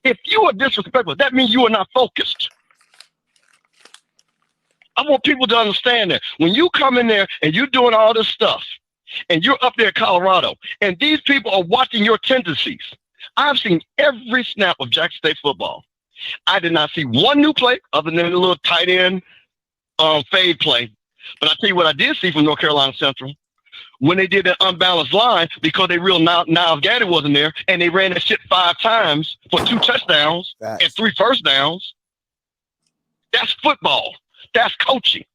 If you are disrespectful, that means you are not focused. I want people to understand that when you come in there and you're doing all this stuff and you're up there in Colorado and these people are watching your tendencies. I've seen every snap of Jackson State football. I did not see one new play other than a little tight end fade play. But I tell you what I did see from North Carolina Central. When they did that unbalanced line because they real Niles Gaddy wasn't there and they ran that shit 5 times for 2 touchdowns and 3 first downs. That's football. That's coaching.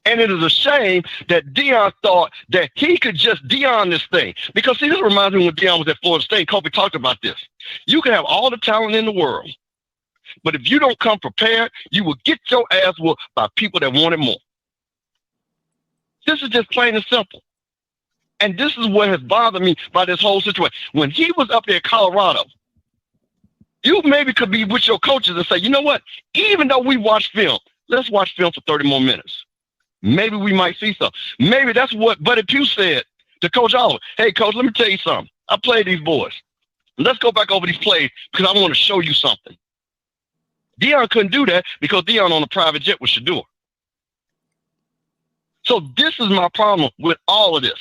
And it is a shame that Dion thought that he could just Dion this thing. Because see, this reminds me when Dion was at Florida State. Kobe talked about this. You can have all the talent in the world, but if you don't come prepared, you will get your ass whooped by people that want it more. This is just plain and simple. And this is what has bothered me by this whole situation. When he was up there in Colorado, you maybe could be with your coaches and say, you know what? Even though we watch film, let's watch film for 30 more minutes. Maybe we might see something. Maybe that's what Buddy Pugh said to Coach Oliver. Hey, Coach, let me tell you something. I played these boys. Let's go back over these plays because I want to show you something. Dion couldn't do that because Dion on a private jet with Shador. So this is my problem with all of this,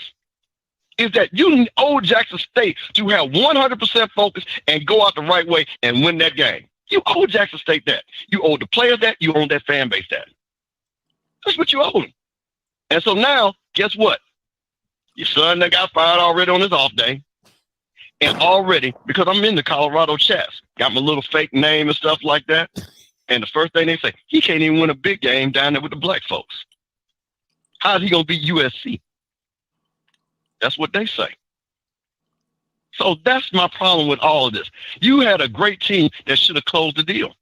is that you owe Jackson State to have 100% focus and go out the right way and win that game. You owe Jackson State that. You owe the players that. You owe that fan base that. That's what you owe them. And so now, guess what? Your son that got fired already on his off day. And already, because I'm in the Colorado chats, got my little fake name and stuff like that. And the first thing they say, he can't even win a big game down there with the black folks. How's he going to beat USC? That's what they say. So that's my problem with all of this. You had a great team that should have closed the deal.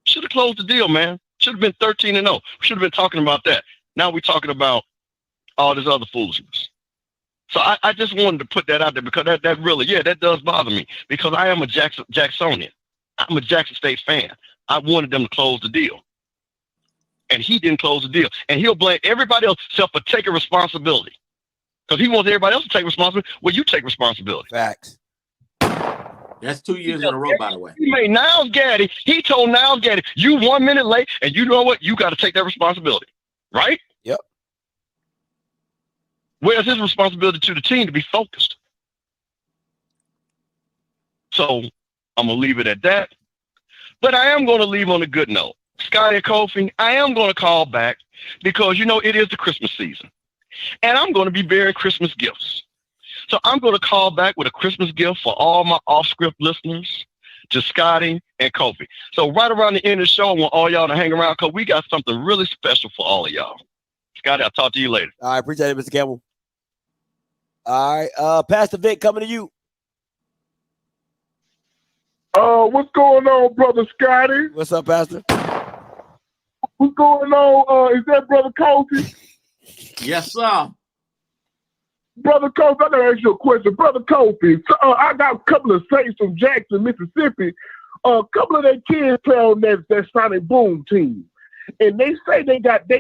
Should have closed the deal, man. Should have been 13-0. We should have been talking about that. Now we're talking about all this other foolishness. So I just wanted to put that out there because that really, that does bother me because I am a Jacksonian. I'm a Jackson State fan. I wanted them to close the deal. And he didn't close the deal. And he'll blame everybody else except for taking responsibility. Because he wants everybody else to take responsibility. Well, you take responsibility. Facts. That's 2 years in a row, by the way. He made Niles Gaddy. He told Niles Gaddy, you 1 minute late, and you know what? You got to take that responsibility. Right? Yep. Where's his responsibility to the team to be focused? So I'm going to leave it at that. But I am going to leave on a good note. Scotty and Kofi, I am going to call back because, it is the Christmas season. And I'm going to be bearing Christmas gifts. So I'm going to call back with a Christmas gift for all my Offscript listeners, to Scotty and Kofi. So right around the end of the show, I want all y'all to hang around because we got something really special for all of y'all. Scotty, I'll talk to you later. All right, appreciate it, Mr. Campbell. All right, Pastor Vic, coming to you. What's going on, Brother Scotty? What's up, Pastor? What's going on? Is that Brother Kofi? Yes, sir. Brother Kofi, I gotta ask you a question. Brother Kofi, I got a couple of Saints from Jackson, Mississippi. A couple of their kids play on that Sonic Boom team. And they say they upset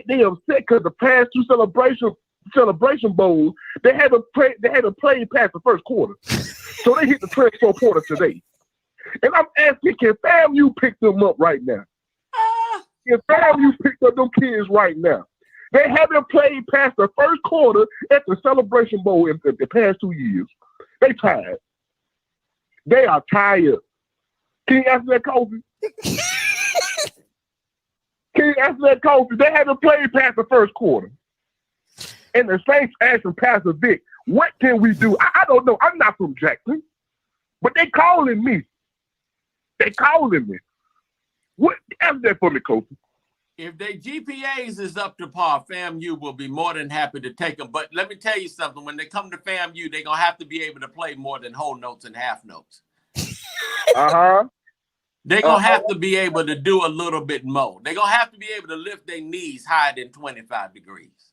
because the past two celebration bowls, they haven't played past the first quarter. So they hit the transfer portal today. And I'm asking, can FAMU pick them up right now? Can FAMU pick up them kids right now? They haven't played past the first quarter at the Celebration Bowl in the past 2 years. They tired. They are tired. Can you answer that, Kofi? Can you answer that, Kofi? They haven't played past the first quarter. And the Saints asking Pastor Vic, what can we do? I don't know. I'm not from Jackson. But they calling me. They calling me. What? Answer that for me, Kofi. If their GPAs is up to par, FAMU will be more than happy to take them. But let me tell you something. When they come to FAMU, they're going to have to be able to play more than whole notes and half notes. Uh-huh. They're going to have to be able to do a little bit more. They're going to have to be able to lift their knees higher than 25 degrees.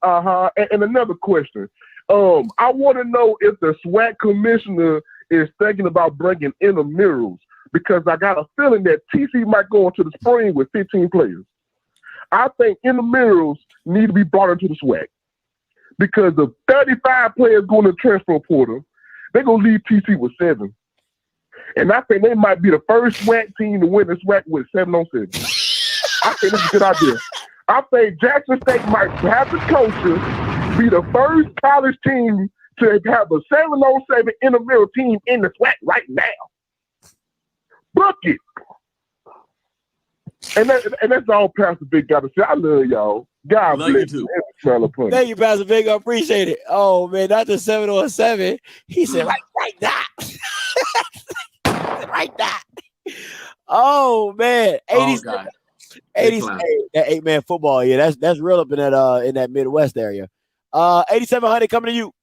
Uh-huh. And another question. I want to know if the SWAC commissioner is thinking about bringing intramurals, because I got a feeling that TC might go into the spring with 15 players. I think intramurals need to be brought into the SWAC, because the 35 players going to the transfer portal, they're going to leave TC with 7. And I think they might be the first SWAC team to win the SWAC with 7-on-7. I think that's a good idea. I think Jackson State might have the coaches be the first college team to have a 7-on-7 intramural team in the SWAC right now. Book it. And that's all Pastor Vic got to say. I love y'all. God love bless you too. Thank you, Pastor Vic. I appreciate it. Oh, man, not the 7-on-7. He said, right that. Right that. Oh, man. 87. 87. That 8-man football. Yeah, that's real up in that Midwest area. 8700 coming to you.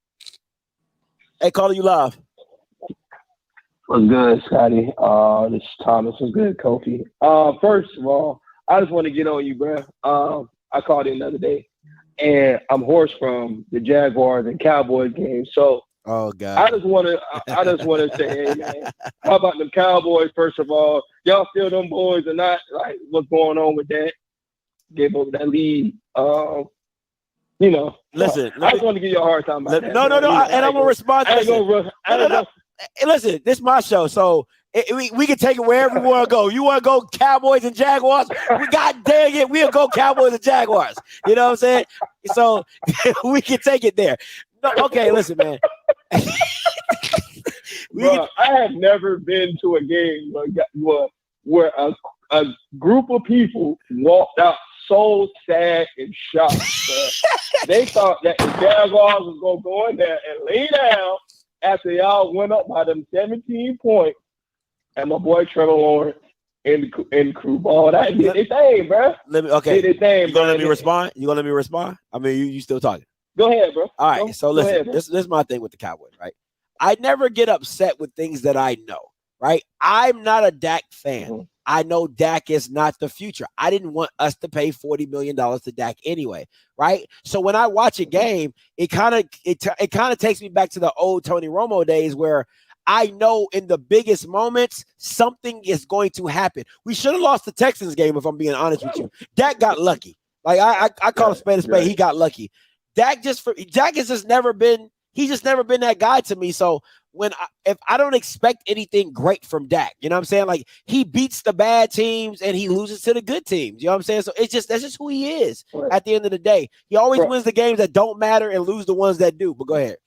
Hey, calling you live. What's good, Scotty? This is Thomas. What's good, Kofi? First of all, I just want to get on you, bro. I called in the other day, and I'm hoarse from the Jaguars and Cowboys game. So, oh God, I just want to say, hey man, how about the Cowboys? First of all, y'all feel them boys or not? Like, what's going on with that? Gave over that lead. Listen, I just want to give you a hard time about that. No, and I'm gonna respond to this. Listen, this is my show, so we can take it wherever we want to go. You want to go Cowboys and Jaguars? God dang it, we'll go Cowboys and Jaguars. You know what I'm saying? So we can take it there. No, okay, listen, man. I have never been to a game where a group of people walked out so sad and shocked. They thought that the Jaguars was going to go in there and lay down after y'all went up by them 17 points, and my boy Trevor Lawrence and crew ball that did their thing, bro. Okay. Did their thing, you gonna let me respond? You gonna let me respond? I mean, you still talking? Go ahead, bro. All right. So listen, this is my thing with the Cowboys, right? I never get upset with things that I know, right? I'm not a Dak fan. Mm-hmm. I know Dak is not the future. I didn't want us to pay $40 million to Dak anyway, right? So when I watch a game, it kind of takes me back to the old Tony Romo days where I know in the biggest moments, something is going to happen. We should have lost the Texans game, if I'm being honest with you. Dak got lucky. Like I call a spade a spade. He got lucky. Dak has just never been, he's just never been that guy to me. So if I don't expect anything great from Dak, you know what I'm saying? Like, he beats the bad teams and he loses to the good teams. You know what I'm saying? So that's just who he is at the end of the day. He always wins the games that don't matter and lose the ones that do. But go ahead.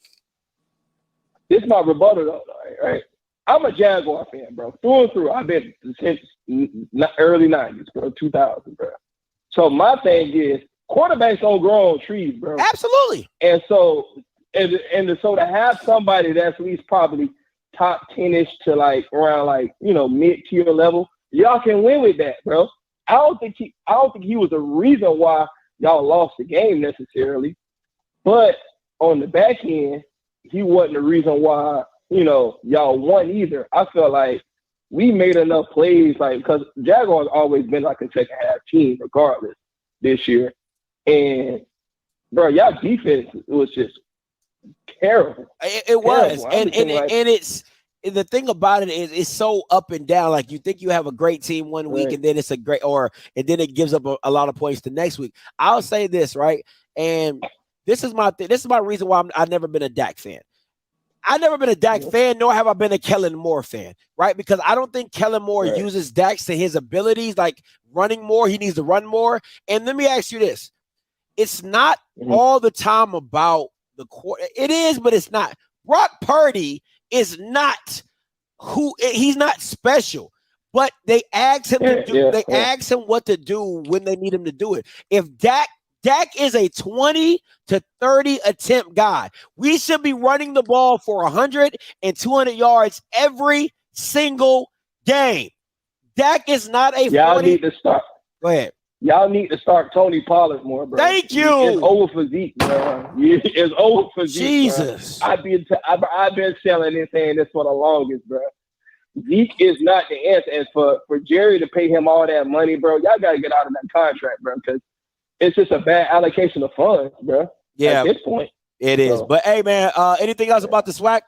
This is my rebuttal, though, right? I'm a Jaguar fan, bro. Through and through. I've been since early 90s, bro, 2000, bro. So my thing is, quarterbacks don't grow on trees, bro. Absolutely. And so, so to have somebody that's at least probably top 10ish to like around like mid-tier level, y'all can win with that, bro. I don't think he was the reason why y'all lost the game necessarily, but on the back end, he wasn't the reason why y'all won either. I felt like we made enough plays, like because Jaguars always been like a second half team regardless this year, and bro, y'all defense was just terrible. It was, and it's the thing about it is it's so up and down. Like you think you have a great team one week, and then it's a great, and then it gives up a lot of points the next week. I'll say this, right, and this is my reason why I've never been a Dak fan. I've never been a Dak fan, nor have I been a Kellen Moore fan, right? Because I don't think Kellen Moore uses Dak to his abilities, like running more. He needs to run more. And let me ask you this. It's not all the time about the quarter. It is, but it's not. Brock Purdy is not he's not special, but they ask him to do, ask him what to do when they need him to do it. If Dak is a 20 to 30 attempt guy. We should be running the ball for 100 and 200 yards every single game. Dak is not a 40. Y'all need to start. Go ahead. Y'all need to start Tony Pollard more, bro. Thank you. It's over for Zeke, bro. It's over for Zeke. Jesus. Bro. I've been selling this, saying this for the longest, bro. Zeke is not the answer. And for Jerry to pay him all that money, bro, y'all got to get out of that contract, bro, because it's just a bad allocation of funds, bro. Yeah, at this point it is. So, but hey, man, anything else about the SWAC?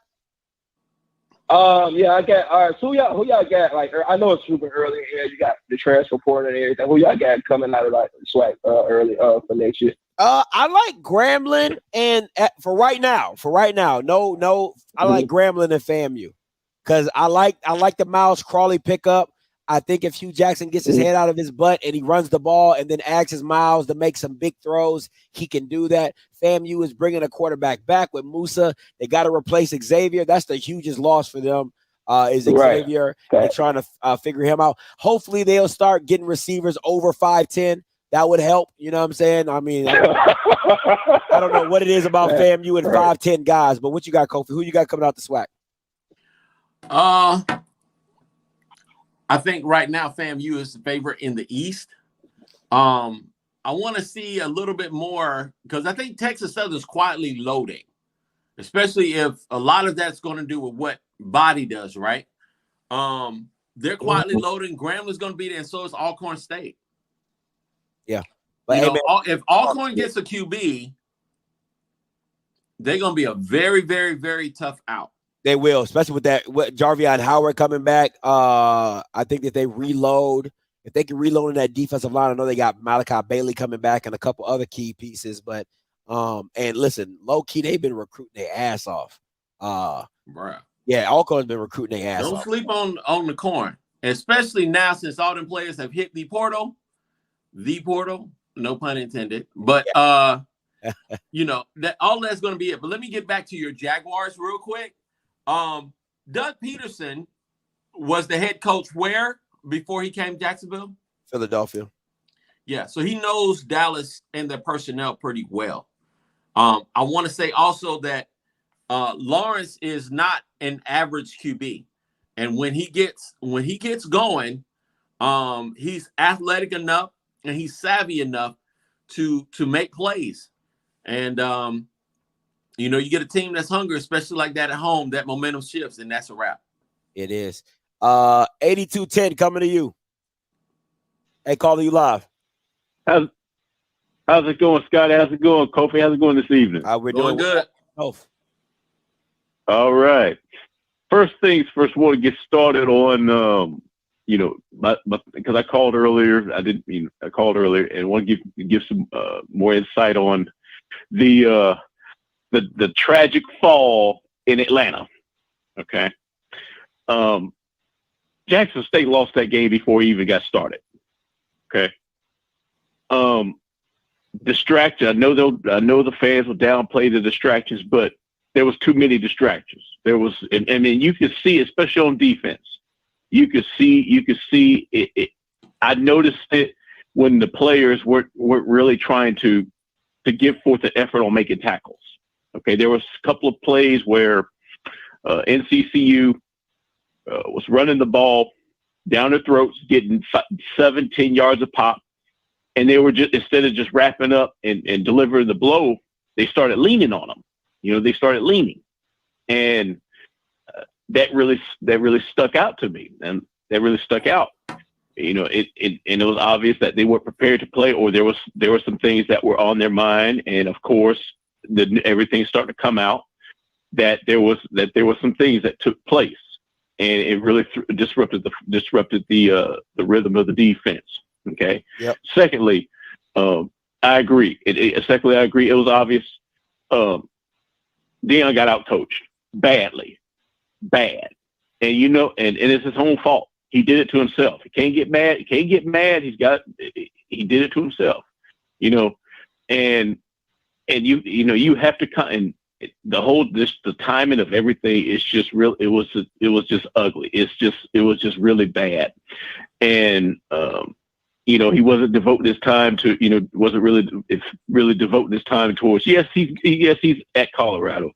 Yeah, I got. All right, so who y'all got? Like, I know it's super early here. You got the transfer portal and everything. Who y'all got coming out of like SWAC early for next year? I like Grambling and for right now, no, I like Grambling and FAMU because I like the Miles Crawley pickup. I think if Hugh Jackson gets his head out of his butt and he runs the ball and then asks Miles to make some big throws, he can do that. FAMU is bringing a quarterback back with Musa. They got to replace Xavier. That's the hugest loss for them is Xavier. They're trying to figure him out. Hopefully they'll start getting receivers over 5'10". That would help. You know what I'm saying? I mean, I don't know what it is about FAMU and 5'10" guys, but what you got, Kofi? Who you got coming out the SWAC? I think right now FAMU is the favorite in the East. I want to see a little bit more because I think Texas Southern's quietly loading, especially if a lot of that's going to do with what Body does, right? They're quietly loading. Grambling's going to be there, and so is Alcorn State. Yeah. But if Alcorn gets a QB, they're going to be a very, very, very tough out. They will, especially with Jarvion Howard coming back. I think that they reload. If they can reload in that defensive line, I know they got Malachi Bailey coming back and a couple other key pieces. But and listen, low key, they've been recruiting their ass off. Bruh. Yeah, Alcorn's been recruiting their ass off. Don't sleep on the corn, especially now since all them players have hit the portal, no pun intended. But that all that's going to be it. But let me get back to your Jaguars real quick. Doug Peterson was the head coach where before he came to Jacksonville? Philadelphia. Yeah, so he knows Dallas and their personnel pretty well. I want to say also that Lawrence is not an average QB, and when he gets going, he's athletic enough and he's savvy enough to make plays, and you get a team that's hungry, especially like that at home, that momentum shifts, and that's a wrap. It is. 8210 coming to you. Hey, calling you live. How's it going, Scotty? How's it going, Kofi? How's it going this evening? We're doing good. Both. All right. First things first, I want to get started on, because I called earlier. I called earlier and want to give some more insight on the tragic fall in Atlanta. Okay. Jackson State lost that game before he even got started. Okay. Distraction. I know the fans will downplay the distractions, but there was too many distractions. There was, and you could see, especially on defense, you could see it. I noticed it when the players weren't really trying to give forth an effort on making tackles. Okay, there was a couple of plays where NCCU was running the ball down their throats, getting 7-10 yards a pop, and they were just, instead of just wrapping up and delivering the blow, they started leaning on them. They started leaning, and that really stuck out to me, and that really stuck out. It was obvious that they weren't prepared to play, or there were some things that were on their mind, and of course, everything started to come out that there was some things that took place, and it really disrupted the rhythm of the defense. Okay. Yep. Secondly, I agree. Secondly, I agree. It was obvious. Deion got out coached badly, bad, and and it's his own fault. He did it to himself. He can't get mad. He did it to himself. And you have to and the timing of everything is just real. It was just ugly. It was just really bad. And he wasn't devoting his time to, wasn't really devoting his time towards, yes, he's at Colorado,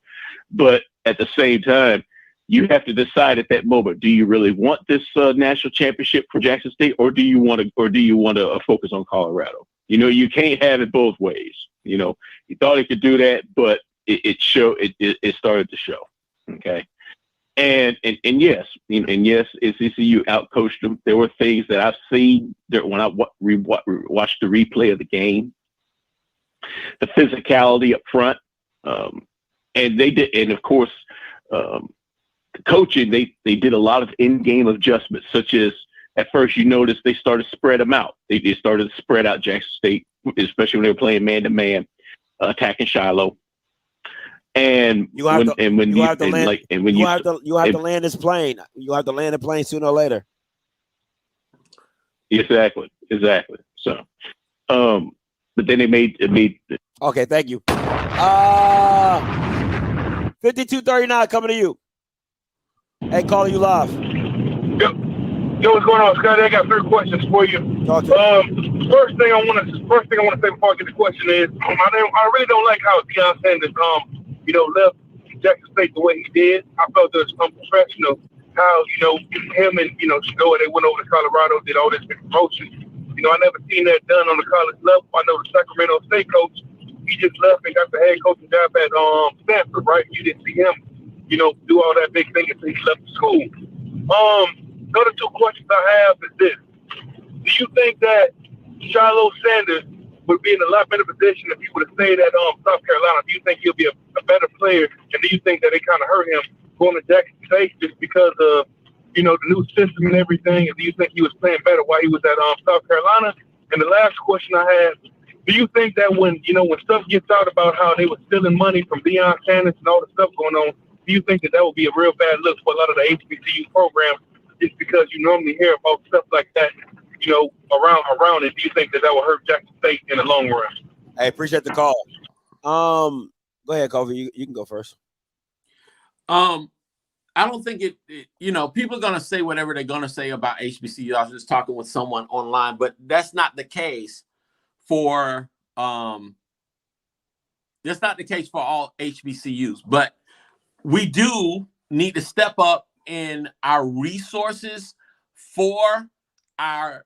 but at the same time, you have to decide at that moment, do you really want this national championship for Jackson State, or do you want to focus on Colorado? You can't have it both ways. He thought he could do that, but it started to show. Okay. And yes, NCCU outcoached them. There were things that I've seen when I watched the replay of the game, the physicality up front, and they did, and of course, coaching. They did a lot of in-game adjustments, such as at first you noticed they started to spread them out. They started to spread out Jackson State, especially when they were playing man-to-man, attacking Shiloh. And you have to land this plane. You have to land the plane sooner or later. Exactly. So, but then it made. Okay, thank you. 5239 coming to you. Hey, calling you live. Yo, what's going on, Scotty? I got 3 questions for you. First thing I want to say before I get the question is, I really don't like how Deion Sanders left Jackson State the way he did. I felt it was unprofessional how, him and, Shador, they went over to Colorado, did all this big promotion. I never seen that done on the college level. I know the Sacramento State coach, he just left and got the head coaching job at Stanford, right? You didn't see him, do all that big thing until he left the school. The other 2 questions I have is this. Do you think that Shiloh Sanders would be in a lot better position if he would have stayed at South Carolina? Do you think he'll be a better player? And do you think that they kind of hurt him going to Jackson State just because of, the new system and everything? And do you think he was playing better while he was at South Carolina? And the last question I had, do you think that when stuff gets out about how they were stealing money from Deion Sanders and all the stuff going on, do you think that would be a real bad look for a lot of the HBCU programs just because you normally hear about stuff like that, around it? Do you think that will hurt Jackson State in the long run? I appreciate the call. Go ahead, Kofi. You can go first. I don't think people are going to say whatever they're going to say about HBCU. I was just talking with someone online, but that's not the case for all HBCUs. But we do need to step up in our resources for our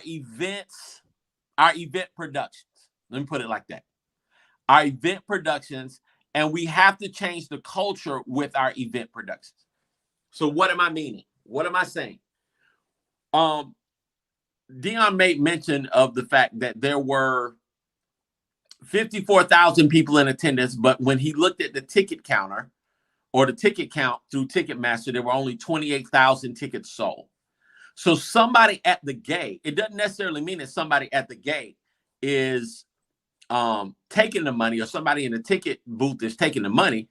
events, our event productions. Let me put it like that. Our event productions, and we have to change the culture with our event productions. So what am I meaning? What am I saying? Deion made mention of the fact that there were 54,000 people in attendance, but when he looked at the ticket counter or the ticket count through Ticketmaster, there were only 28,000 tickets sold. So somebody at the gate, it doesn't necessarily mean that somebody at the gate is taking the money, or somebody in the ticket booth is taking the money.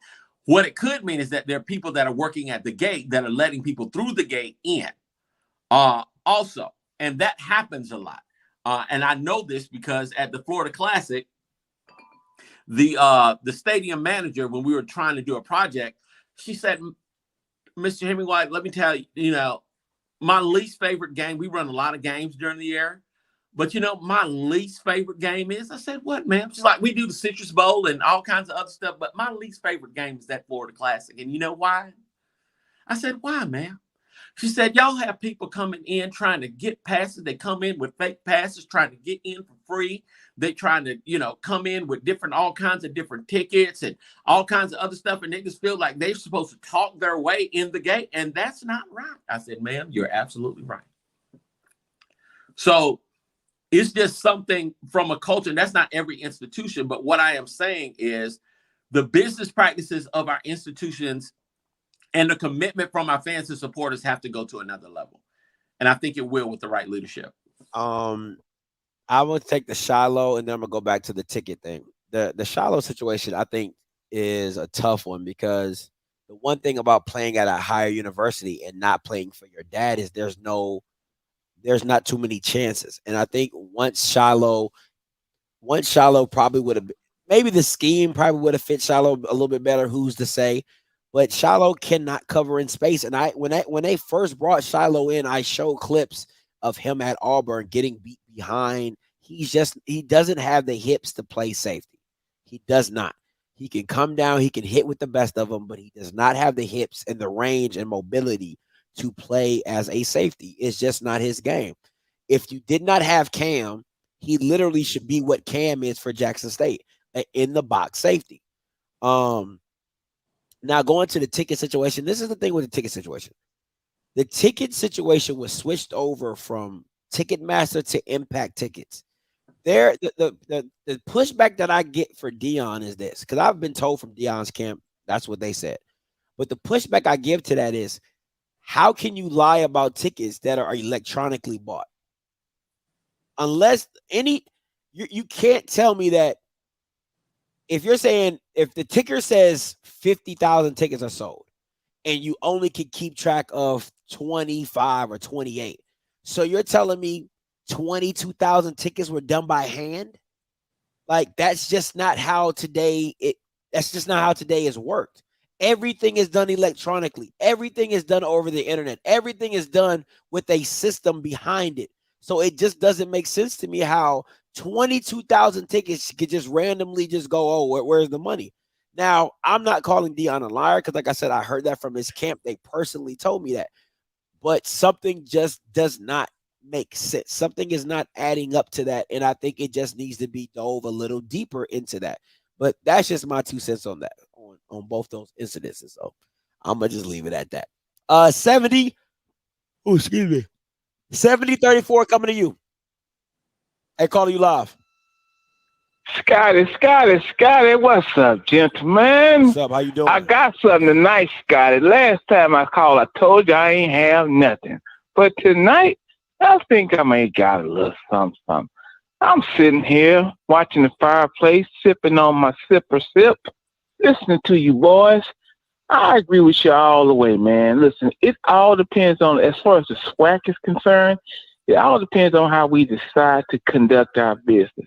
What it could mean is that there are people that are working at the gate that are letting people through the gate in also. And that happens a lot. And I know this because at the Florida Classic, the stadium manager, when we were trying to do a project, she said, Mr. Hemingway, let me tell you, my least favorite game, we run a lot of games during the year. But you know, my least favorite game is, I said, what, man? She's like, we do the Citrus Bowl and all kinds of other stuff, but my least favorite game is that Florida Classic. And you know why? I said, why, man? She said, y'all have people coming in trying to get passes. They come in with fake passes, trying to get in for free. They trying to, you know, come in with all kinds of different tickets and all kinds of other stuff. And they just feel like they're supposed to talk their way in the gate. And that's not right. I said, ma'am, you're absolutely right. So it's just something from a culture. And that's not every institution. But what I am saying is the business practices of our institutions and the commitment from our fans and supporters have to go to another level. And I think it will with the right leadership. I will take the Shiloh, and then I'm going to go back to the ticket thing. The Shiloh situation, I think, is a tough one because the one thing about playing at a higher university and not playing for your dad is there's not too many chances. And I think once Shiloh probably would have, maybe the scheme probably would have fit Shiloh a little bit better. Who's to say? But Shiloh cannot cover in space. And when they first brought Shiloh in, I showed clips of him at Auburn getting beat behind. He doesn't have the hips to play safety. He does not. He can come down, he can hit with the best of them, but he does not have the hips and the range and mobility to play as a safety. It's just not his game. If you did not have Cam, he literally should be what Cam is for Jackson State, in the box safety. Now, going to the ticket situation, this is the thing with the ticket situation. The ticket situation was switched over from Ticketmaster to Impact Tickets. The pushback that I get for Dion is this, because I've been told from Dion's camp, that's what they said. But the pushback I give to that is, how can you lie about tickets that are electronically bought? Unless you can't tell me that if you're saying, if the ticker says 50,000 tickets are sold and you only can keep track of 25 or 28, so you're telling me 22,000 tickets were done by hand? Like, that's just not how today is worked. Everything is done electronically. Everything is done over the internet. Everything is done with a system behind it. So it just doesn't make sense to me how 22,000 tickets could just randomly just go, oh, where's the money? Now, I'm not calling Dion a liar because, like I said, I heard that from his camp. They personally told me that. But something just does not make sense. Something is not adding up to that, and I think it just needs to be dove a little deeper into that. But that's just my 2 cents on that, on both those incidences. So I'm going to just leave it at that. 70-34 coming to you. Hey, calling you live. Scotty, what's up, gentlemen? What's up? How you doing? I got something tonight, Scotty. Last time I called, I told you I ain't have nothing. But tonight, I think I may got a little something. I'm sitting here watching the fireplace, sipping on my sipper sip, listening to you boys. I agree with you all the way, man. Listen, it all depends on, as far as the SWAC is concerned, it all depends on how we decide to conduct our business.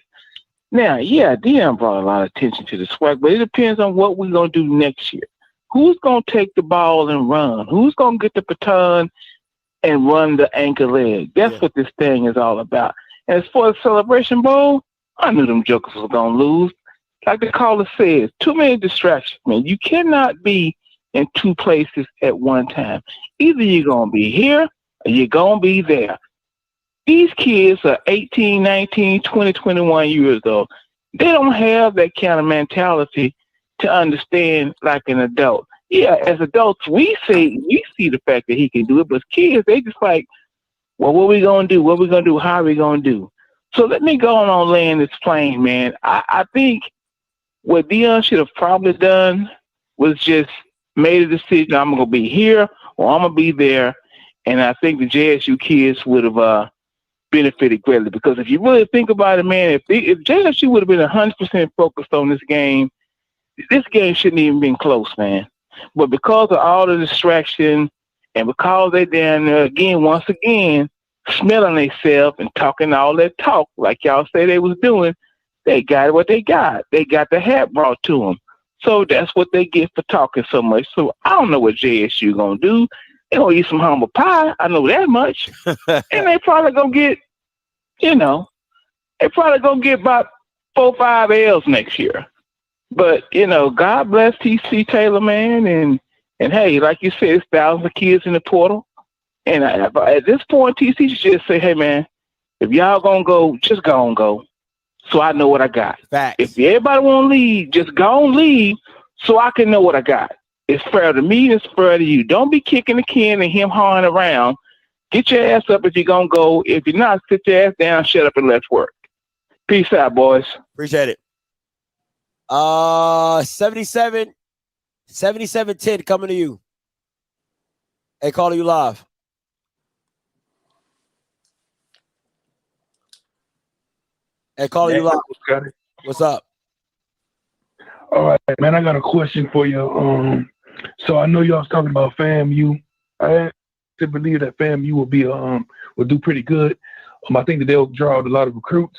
Now, yeah, Dion brought a lot of attention to the SWAC, but it depends on what we're going to do next year. Who's going to take the ball and run? Who's going to get the baton and run the anchor leg? That's what this thing is all about. And as far as Celebration Bowl, I knew them jokers were going to lose. Like the caller says, too many distractions, man. You cannot be in 2 places at one time. Either you're going to be here or you're going to be there. These kids are 18, 19, 20, 21 years old. They don't have that kind of mentality to understand like an adult. Yeah, as adults, we see the fact that he can do it, but kids, they just like, well, what we going to do? What we going to do? How are we going to do? So let me go on and land this plane, man. I think what Dion should have probably done was just made a decision. I'm going to be here or I'm going to be there. And I think the JSU kids would have benefited greatly, because if you really think about it, man, if JSU would have been 100% focused on this game shouldn't even been close, man. But because of all the distraction and because they down there once again, smelling themselves and talking all that talk like y'all say they was doing, they got what they got. They got the hat brought to them. So that's what they get for talking so much. So I don't know what JSU going to do. They're going to eat some humble pie. I know that much. And they probably going to get, they probably gonna get about 4 or 5 L's next year. But God bless TC Taylor, man, and hey, like you said, it's thousands of kids in the portal. And at this point, TC should just say, hey, man, if y'all gonna go, just go and go, so I know what I got. Facts. If everybody want to leave, just go and leave, so I can know what I got. It's fair to me. It's fair to you. Don't be kicking the can and him hawing around. Get your ass up if you're gonna go. If you're not, sit your ass down, shut up, and let's work. Peace out, boys. Appreciate it. 7710 coming to you. Hey, calling you live. Hey, calling you live. What's up? All right, man, I got a question for you. So I know y'all was talking about FAMU. I had to believe that FAMU will do pretty good. I think that they'll draw out a lot of recruits.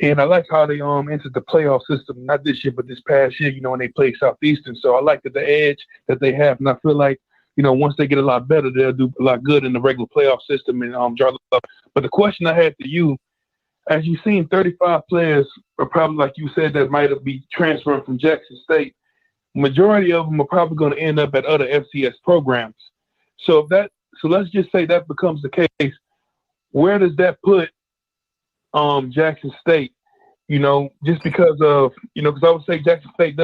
And I like how they entered the playoff system, not this year, but this past year, when they played Southeastern. So I like the edge that they have. And I feel like, once they get a lot better, they'll do a lot good in the regular playoff system and draw up. But the question I had to you, as you've seen 35 players, are probably, like you said, that might be transferring from Jackson State. Majority of them are probably going to end up at other FCS programs. So let's just say that becomes the case. Where does that put Jackson State? Just because of because I would say Jackson State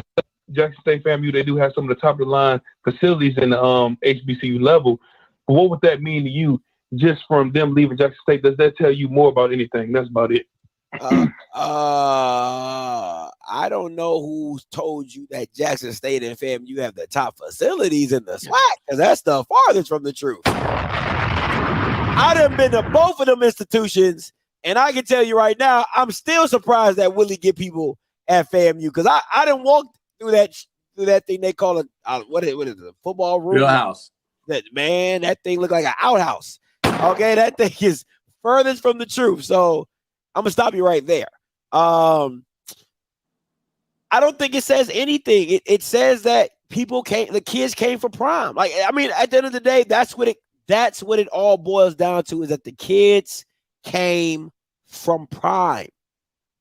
FAMU, they do have some of the top of the line facilities in the HBCU level. But what would that mean to you? Just from them leaving Jackson State, does that tell you more about anything? That's about it. I don't know who told you that Jackson State and FAMU have the top facilities in the SWAC, because that's the farthest from the truth. I done been to both of them institutions, and I can tell you right now, I'm still surprised that Willie get people at FAMU, because I done walked through that thing they call it what is it, a football room? Real house. That thing looked like an outhouse. Okay, that thing is furthest from the truth. So I'm gonna stop you right there. I don't think it says anything. It says that the kids came for prime. Like, I mean, at the end of the day, that's what it all boils down to, is that the kids came from prime.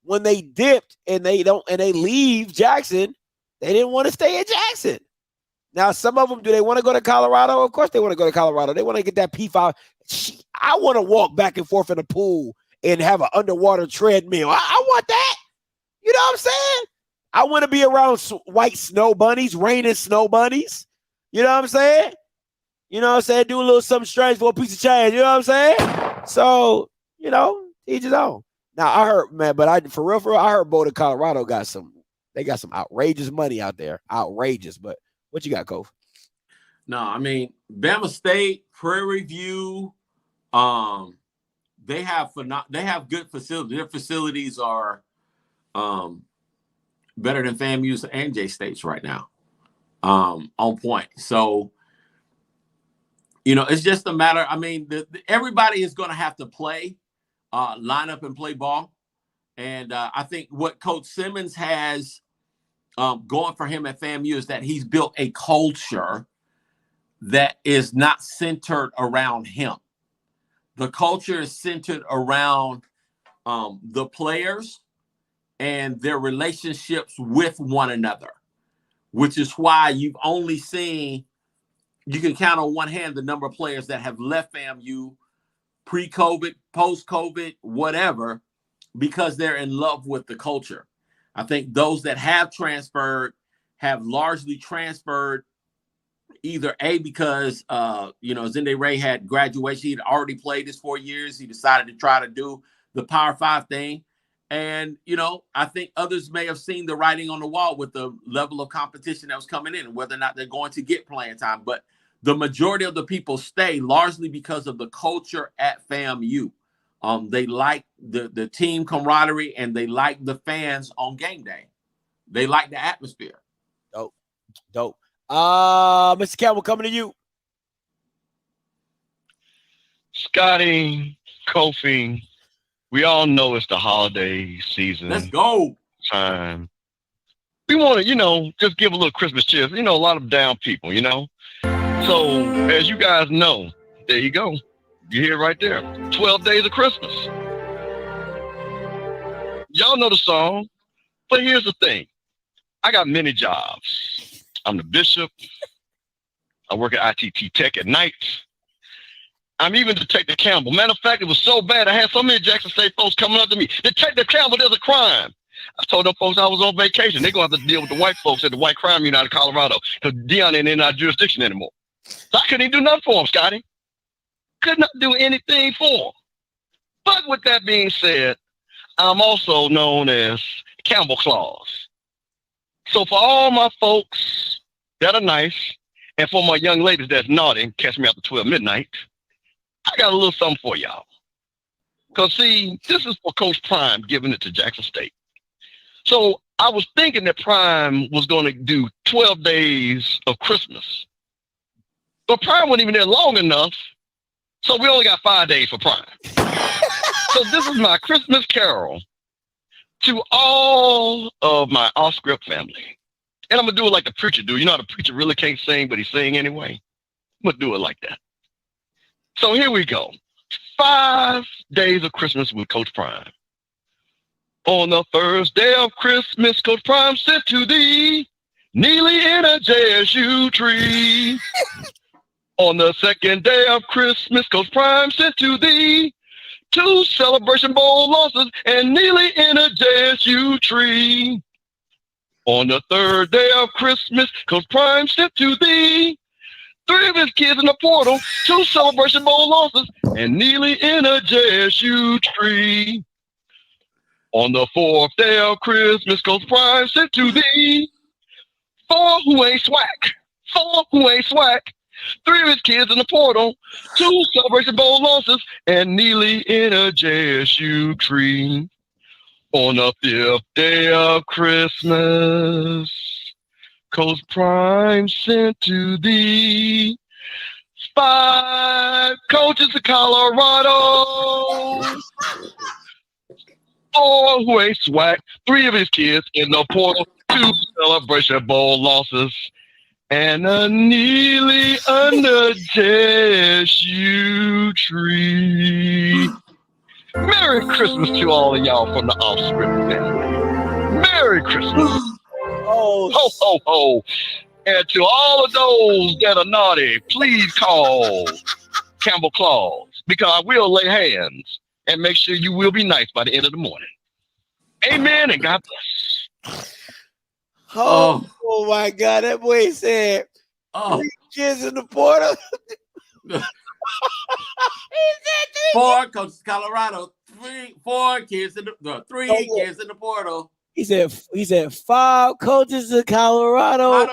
When they dipped and they leave Jackson, they didn't want to stay at Jackson. Now, some of them, do they want to go to Colorado? Of course they want to go to Colorado. They want to get that P5. I want to walk back and forth in the pool and have an underwater treadmill. I want that. You know what I'm saying? I want to be around white snow bunnies, raining snow bunnies. You know what I'm saying? You know what I'm saying? Do a little something strange for a piece of change. You know what I'm saying? So, each his own. Now, I heard, man, but for real, I heard Boulder, Colorado got some outrageous money out there. Outrageous. But what you got, Kof? No, I mean, Bama State, Prairie View, they have good facilities. Their facilities are better than FAMU's and J State's right now. On point. So, it's just a matter. I mean, everybody is going to have to play, line up and play ball. And I think what Coach Simmons has going for him at FAMU is that he's built a culture that is not centered around him. The culture is centered around the players and their relationships with one another, which is why you've only seen, you can count on one hand the number of players that have left FAMU pre-COVID, post-COVID, whatever, because they're in love with the culture. I think those that have transferred have largely transferred either because Zende Ray had graduation. He'd already played his 4 years. He decided to try to do the Power 5 thing. And, I think others may have seen the writing on the wall with the level of competition that was coming in and whether or not they're going to get playing time. But the majority of the people stay largely because of the culture at FAMU. They like the team camaraderie and they like the fans on game day. They like the atmosphere. Dope. Mr. Campbell, coming to you. Scotty, Kofi, we all know it's the holiday season. Let's go. Time. We want to, just give a little Christmas cheer. A lot of down people, So, as you guys know, there you go. You hear it right there. 12 days of Christmas. Y'all know the song. But here's the thing. I got many jobs. I'm the bishop. I work at ITT Tech at night. I'm even Detective Campbell. Matter of fact, it was so bad. I had so many Jackson State folks coming up to me. Detective Campbell, there's a crime. I told them folks I was on vacation. They're going to have to deal with the white folks at the White Crime Unit out of Colorado because Deion ain't in our jurisdiction anymore. So I couldn't even do nothing for him, Scotty. Could not do anything for him. But with that being said, I'm also known as Campbell Claus. So for all my folks that are nice, and for my young ladies that's naughty and catch me after 12 midnight, I got a little something for y'all. Because, see, this is for Coach Prime giving it to Jackson State. So I was thinking that Prime was going to do 12 days of Christmas. But Prime wasn't even there long enough, so we only got 5 days for Prime. So this is my Christmas carol to all of my Offscript family. And I'm going to do it like the preacher do. You know how the preacher really can't sing, but he's singing anyway? I'm going to do it like that. So here we go. 5 days of Christmas with Coach Prime. On the first day of Christmas, Coach Prime sent to thee, kneeling in a JSU tree. On the second day of Christmas, Coach Prime sent to thee 2 Celebration Bowl losses and kneeling in a JSU tree. On the third day of Christmas, Coach Prime sent to thee 3 of his kids in the portal, 2 Celebration Bowl losses, and kneeling in a JSU tree. On the 4th day of Christmas, Coach Prime sent to thee 4 who ain't swag, 4 who ain't swag, 3 of his kids in the portal, 2 Celebration Bowl losses, and kneeling in a JSU tree. On the 5th day of Christmas, Coach Prime sent to thee 5 coaches of Colorado, 4 who ain't swag, 3 of his kids in the portal, 2 Celebration Bowl losses, and a kneeling under JSU tree. Merry Christmas to all of y'all from the Offscript family. Merry Christmas. Oh, ho, ho, ho. And to all of those that are naughty, please call Campbell Claus, because I will lay hands and make sure you will be nice by the end of the morning. Amen and God bless. Oh my God. That boy said 3 kids in the portal. 4 coaches, Colorado. 4 kids in the 3 kids in the portal. He said 5 coaches in Colorado.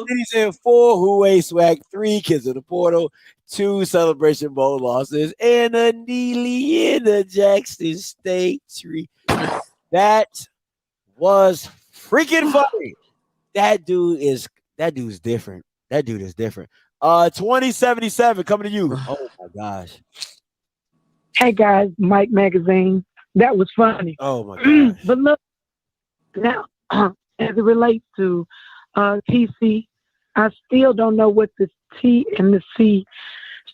Then he said 4 who ain't swag, 3 kids in the portal, 2 Celebration Bowl losses, and a kneeling in the Jackson State tree. That was freaking funny. That dude's different. That dude is different. 2077 coming to you. Oh my gosh. Hey guys, Mike Magazine. That was funny. Oh my God. But look, now as it relates to TC, I still don't know what the T and the C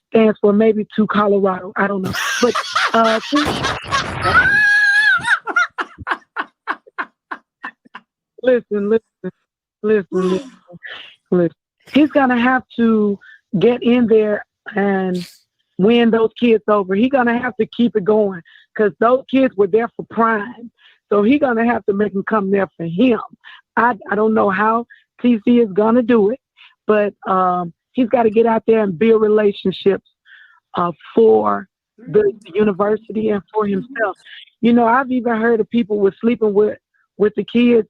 stands for. Maybe to Colorado. I don't know. But listen. He's gonna have to get in there and win those kids over. He's gonna have to keep it going because those kids were there for Prime. So he's gonna have to make them come there for him. I don't know how TC is gonna do it, but he's got to get out there and build relationships for the university and for himself. You know, I've even heard of people with sleeping with the kids'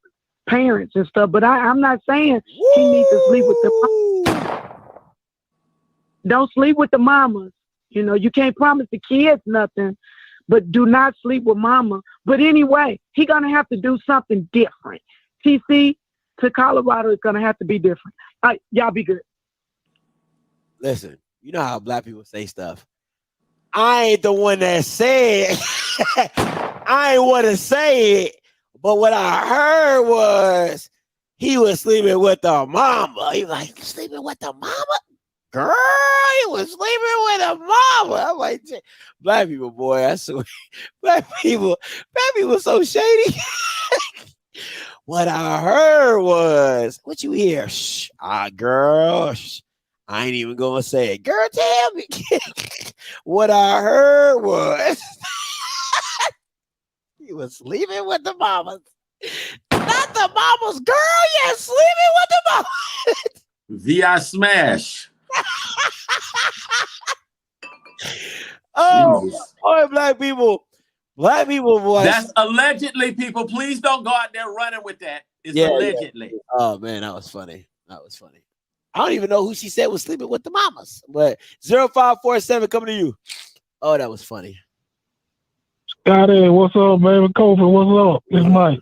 parents and stuff, but I'm not saying he needs to sleep with the don't sleep with the mamas. You know, you can't promise the kids nothing, but do not sleep with mama. But anyway, he's going to have to do something different. TC to Colorado is going to have to be different. All right, y'all be good. Listen, you know how black people say stuff. I ain't the one that said I ain't want to say it, but what I heard was he was sleeping with the mama. He was like, sleeping with the mama? girl, he was sleeping with a mama. I'm like, black people, boy, that's so black people so shady. What I heard was, what you hear? Shh, girl, shh. I ain't even gonna say it. Girl, tell me. What I heard was he was sleeping with the mamas. Not the mamas, girl. Yeah, sleeping with the mamas. VI smash. Oh, Jesus. boy, black people, boy. That's allegedly, people. Please don't go out there running with that. It's allegedly. Yeah. Oh man, that was funny. I don't even know who she said was sleeping with the mamas, but 0547 coming to you. Oh, that was funny. Scotty, what's up, baby? Kofi, what's up? It's Mike.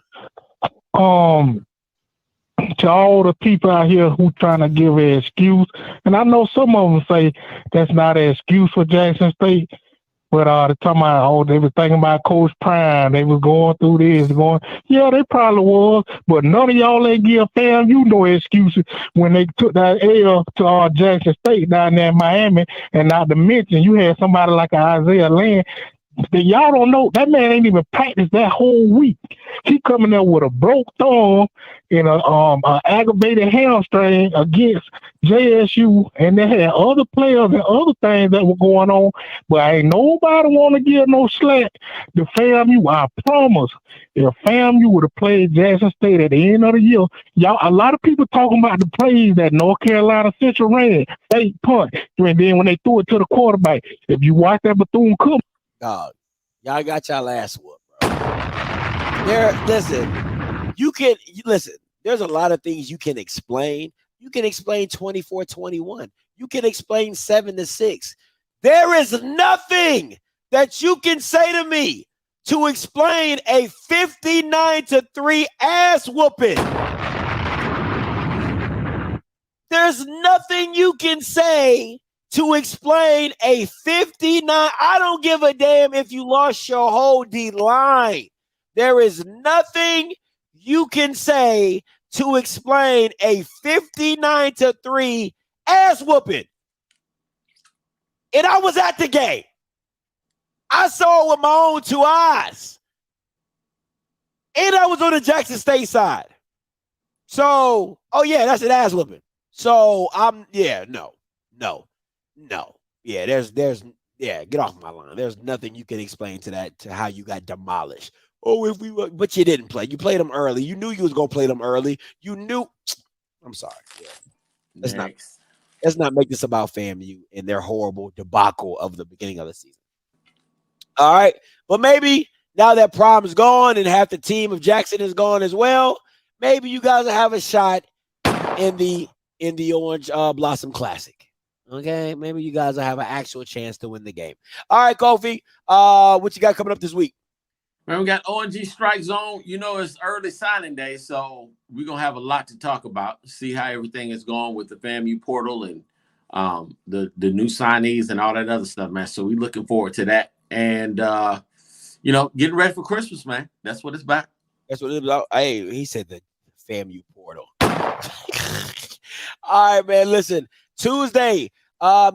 To all the people out here who trying to give an excuse, and I know some of them say that's not an excuse for Jackson State, but they're talking about, they was thinking about Coach Prime, they was going through this, yeah, they probably was, but none of y'all ain't give FAMU no excuses when they took that L to Jackson State down there in Miami, and not to mention you had somebody like Isaiah Land. Y'all don't know that man ain't even practiced that whole week. He coming there with a broke thumb and a aggravated hamstring against JSU, and they had other players and other things that were going on. But ain't nobody want to give no slack to FAMU. I promise, if FAMU would have played Jackson State at the end of the year, y'all, a lot of people talking about the plays that North Carolina Central ran, fake punt, and then when they threw it to the quarterback. If you watch that Bethune-Cookman. Dog, y'all got y'all ass whooped, bro. Listen. There's a lot of things you can explain. You can explain 24-21. You can explain 7-6. There is nothing that you can say to me to explain a 59-3 ass whooping. There's nothing you can say to explain a 59. I don't give a damn if you lost your whole D line. There is nothing you can say to explain a 59-3 ass whooping. And I was at the game. I saw it with my own two eyes. And I was on the Jackson State side. So, that's an ass whooping. So no. Yeah, get off my line. There's nothing you can explain to that, to how you got demolished. But you didn't play. You played them early. You knew you was going to play them early. You knew. I'm sorry. Yeah. Let's not make this about FAMU and their horrible debacle of the beginning of the season. All right. But maybe now that Prime is gone and half the team of Jackson is gone as well, maybe you guys will have a shot in the Orange Blossom Classic. Okay, maybe you guys will have an actual chance to win the game. All right, Kofi, what you got coming up this week? Man, we got ONG Strike Zone. You know, it's early signing day, so we're going to have a lot to talk about, see how everything is going with the FAMU portal and the new signees and all that other stuff, man. So we're looking forward to that. And, getting ready for Christmas, man. That's what it's about. That's what it's about. Hey, he said the FAMU portal. All right, man, listen. Tuesday,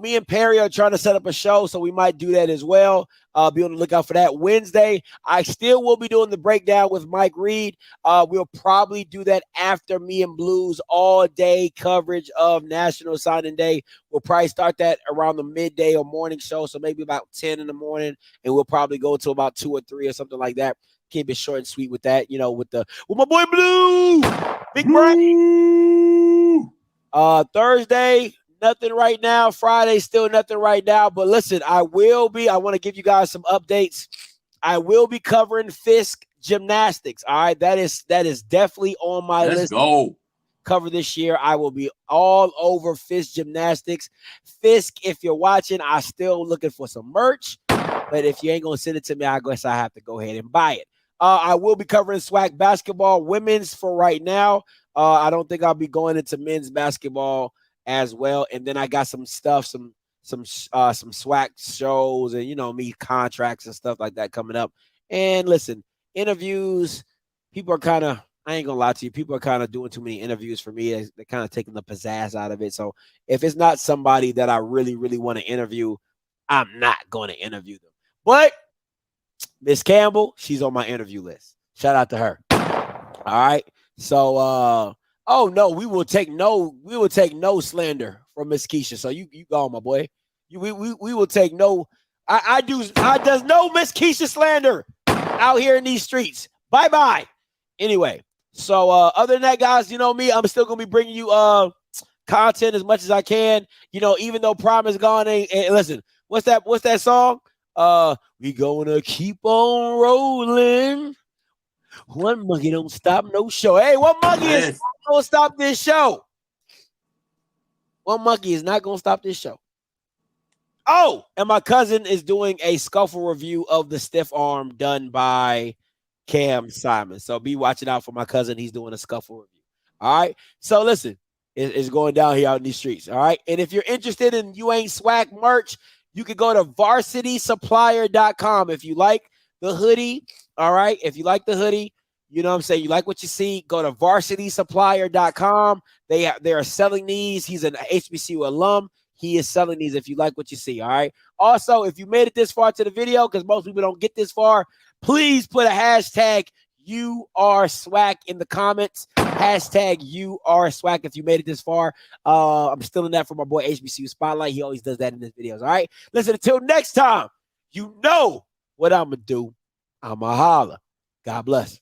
me and Perry are trying to set up a show, so we might do that as well. Be on the lookout for that. Wednesday, I still will be doing the breakdown with Mike Reed. We'll probably do that after me and Blues all-day coverage of National Signing Day. We'll probably start that around the midday or morning show, so maybe about 10 in the morning, and we'll probably go to about 2 or 3 or something like that. Keep it short and sweet with that, with my boy Blue, Big Brain. Thursday, nothing right now. Friday, still nothing right now. But listen, I want to give you guys some updates. I will be covering Fisk gymnastics. All right. That is definitely on my list. Let's go. Cover this year. I will be all over Fisk gymnastics. Fisk, if you're watching, I'm still looking for some merch. But if you ain't going to send it to me, I guess I have to go ahead and buy it. I will be covering SWAC basketball, women's for right now. I don't think I'll be going into men's basketball as well. And then I got some stuff, some SWAC shows and, me contracts and stuff like that coming up. And listen, interviews, people are kind of, I ain't gonna lie to you. People are kind of doing too many interviews for me. They're kind of taking the pizzazz out of it. So if it's not somebody that I really, really want to interview, I'm not going to interview them. But Miss Campbell, she's on my interview list. Shout out to her. All right. So oh no, we will take no slander from Miss Keisha. So you go, my boy. We will take no. I does no Miss Keisha slander out here in these streets. Bye. Anyway, so other than that, guys, you know me, I'm still gonna be bringing you content as much as I can. You know, even though Prime is gone. And listen, what's that song? We gonna keep on rolling. One monkey don't stop no show. Hey, one monkey is not gonna stop this show. One monkey is not gonna stop this show. Oh, and my cousin is doing a scuffle review of the stiff arm done by Cam Simon. So be watching out for my cousin. He's doing a scuffle review. All right. So listen, it's going down here out in these streets. All right. And if you're interested in You Ain't Swag merch, you can go to varsitysupplier.com. If you like the hoodie, all right. If you like the hoodie, you know what I'm saying? You like what you see, go to varsitysupplier.com. They are selling these. He's an HBCU alum. He is selling these if you like what you see, all right? Also, if you made it this far to the video, because most people don't get this far, please put a hashtag #URSWAC in the comments. Hashtag #URSWAC if you made it this far. I'm stealing that from my boy HBCU Spotlight. He always does that in his videos, all right? Listen, until next time, you know what I'm going to do. I'm going to holler. God bless.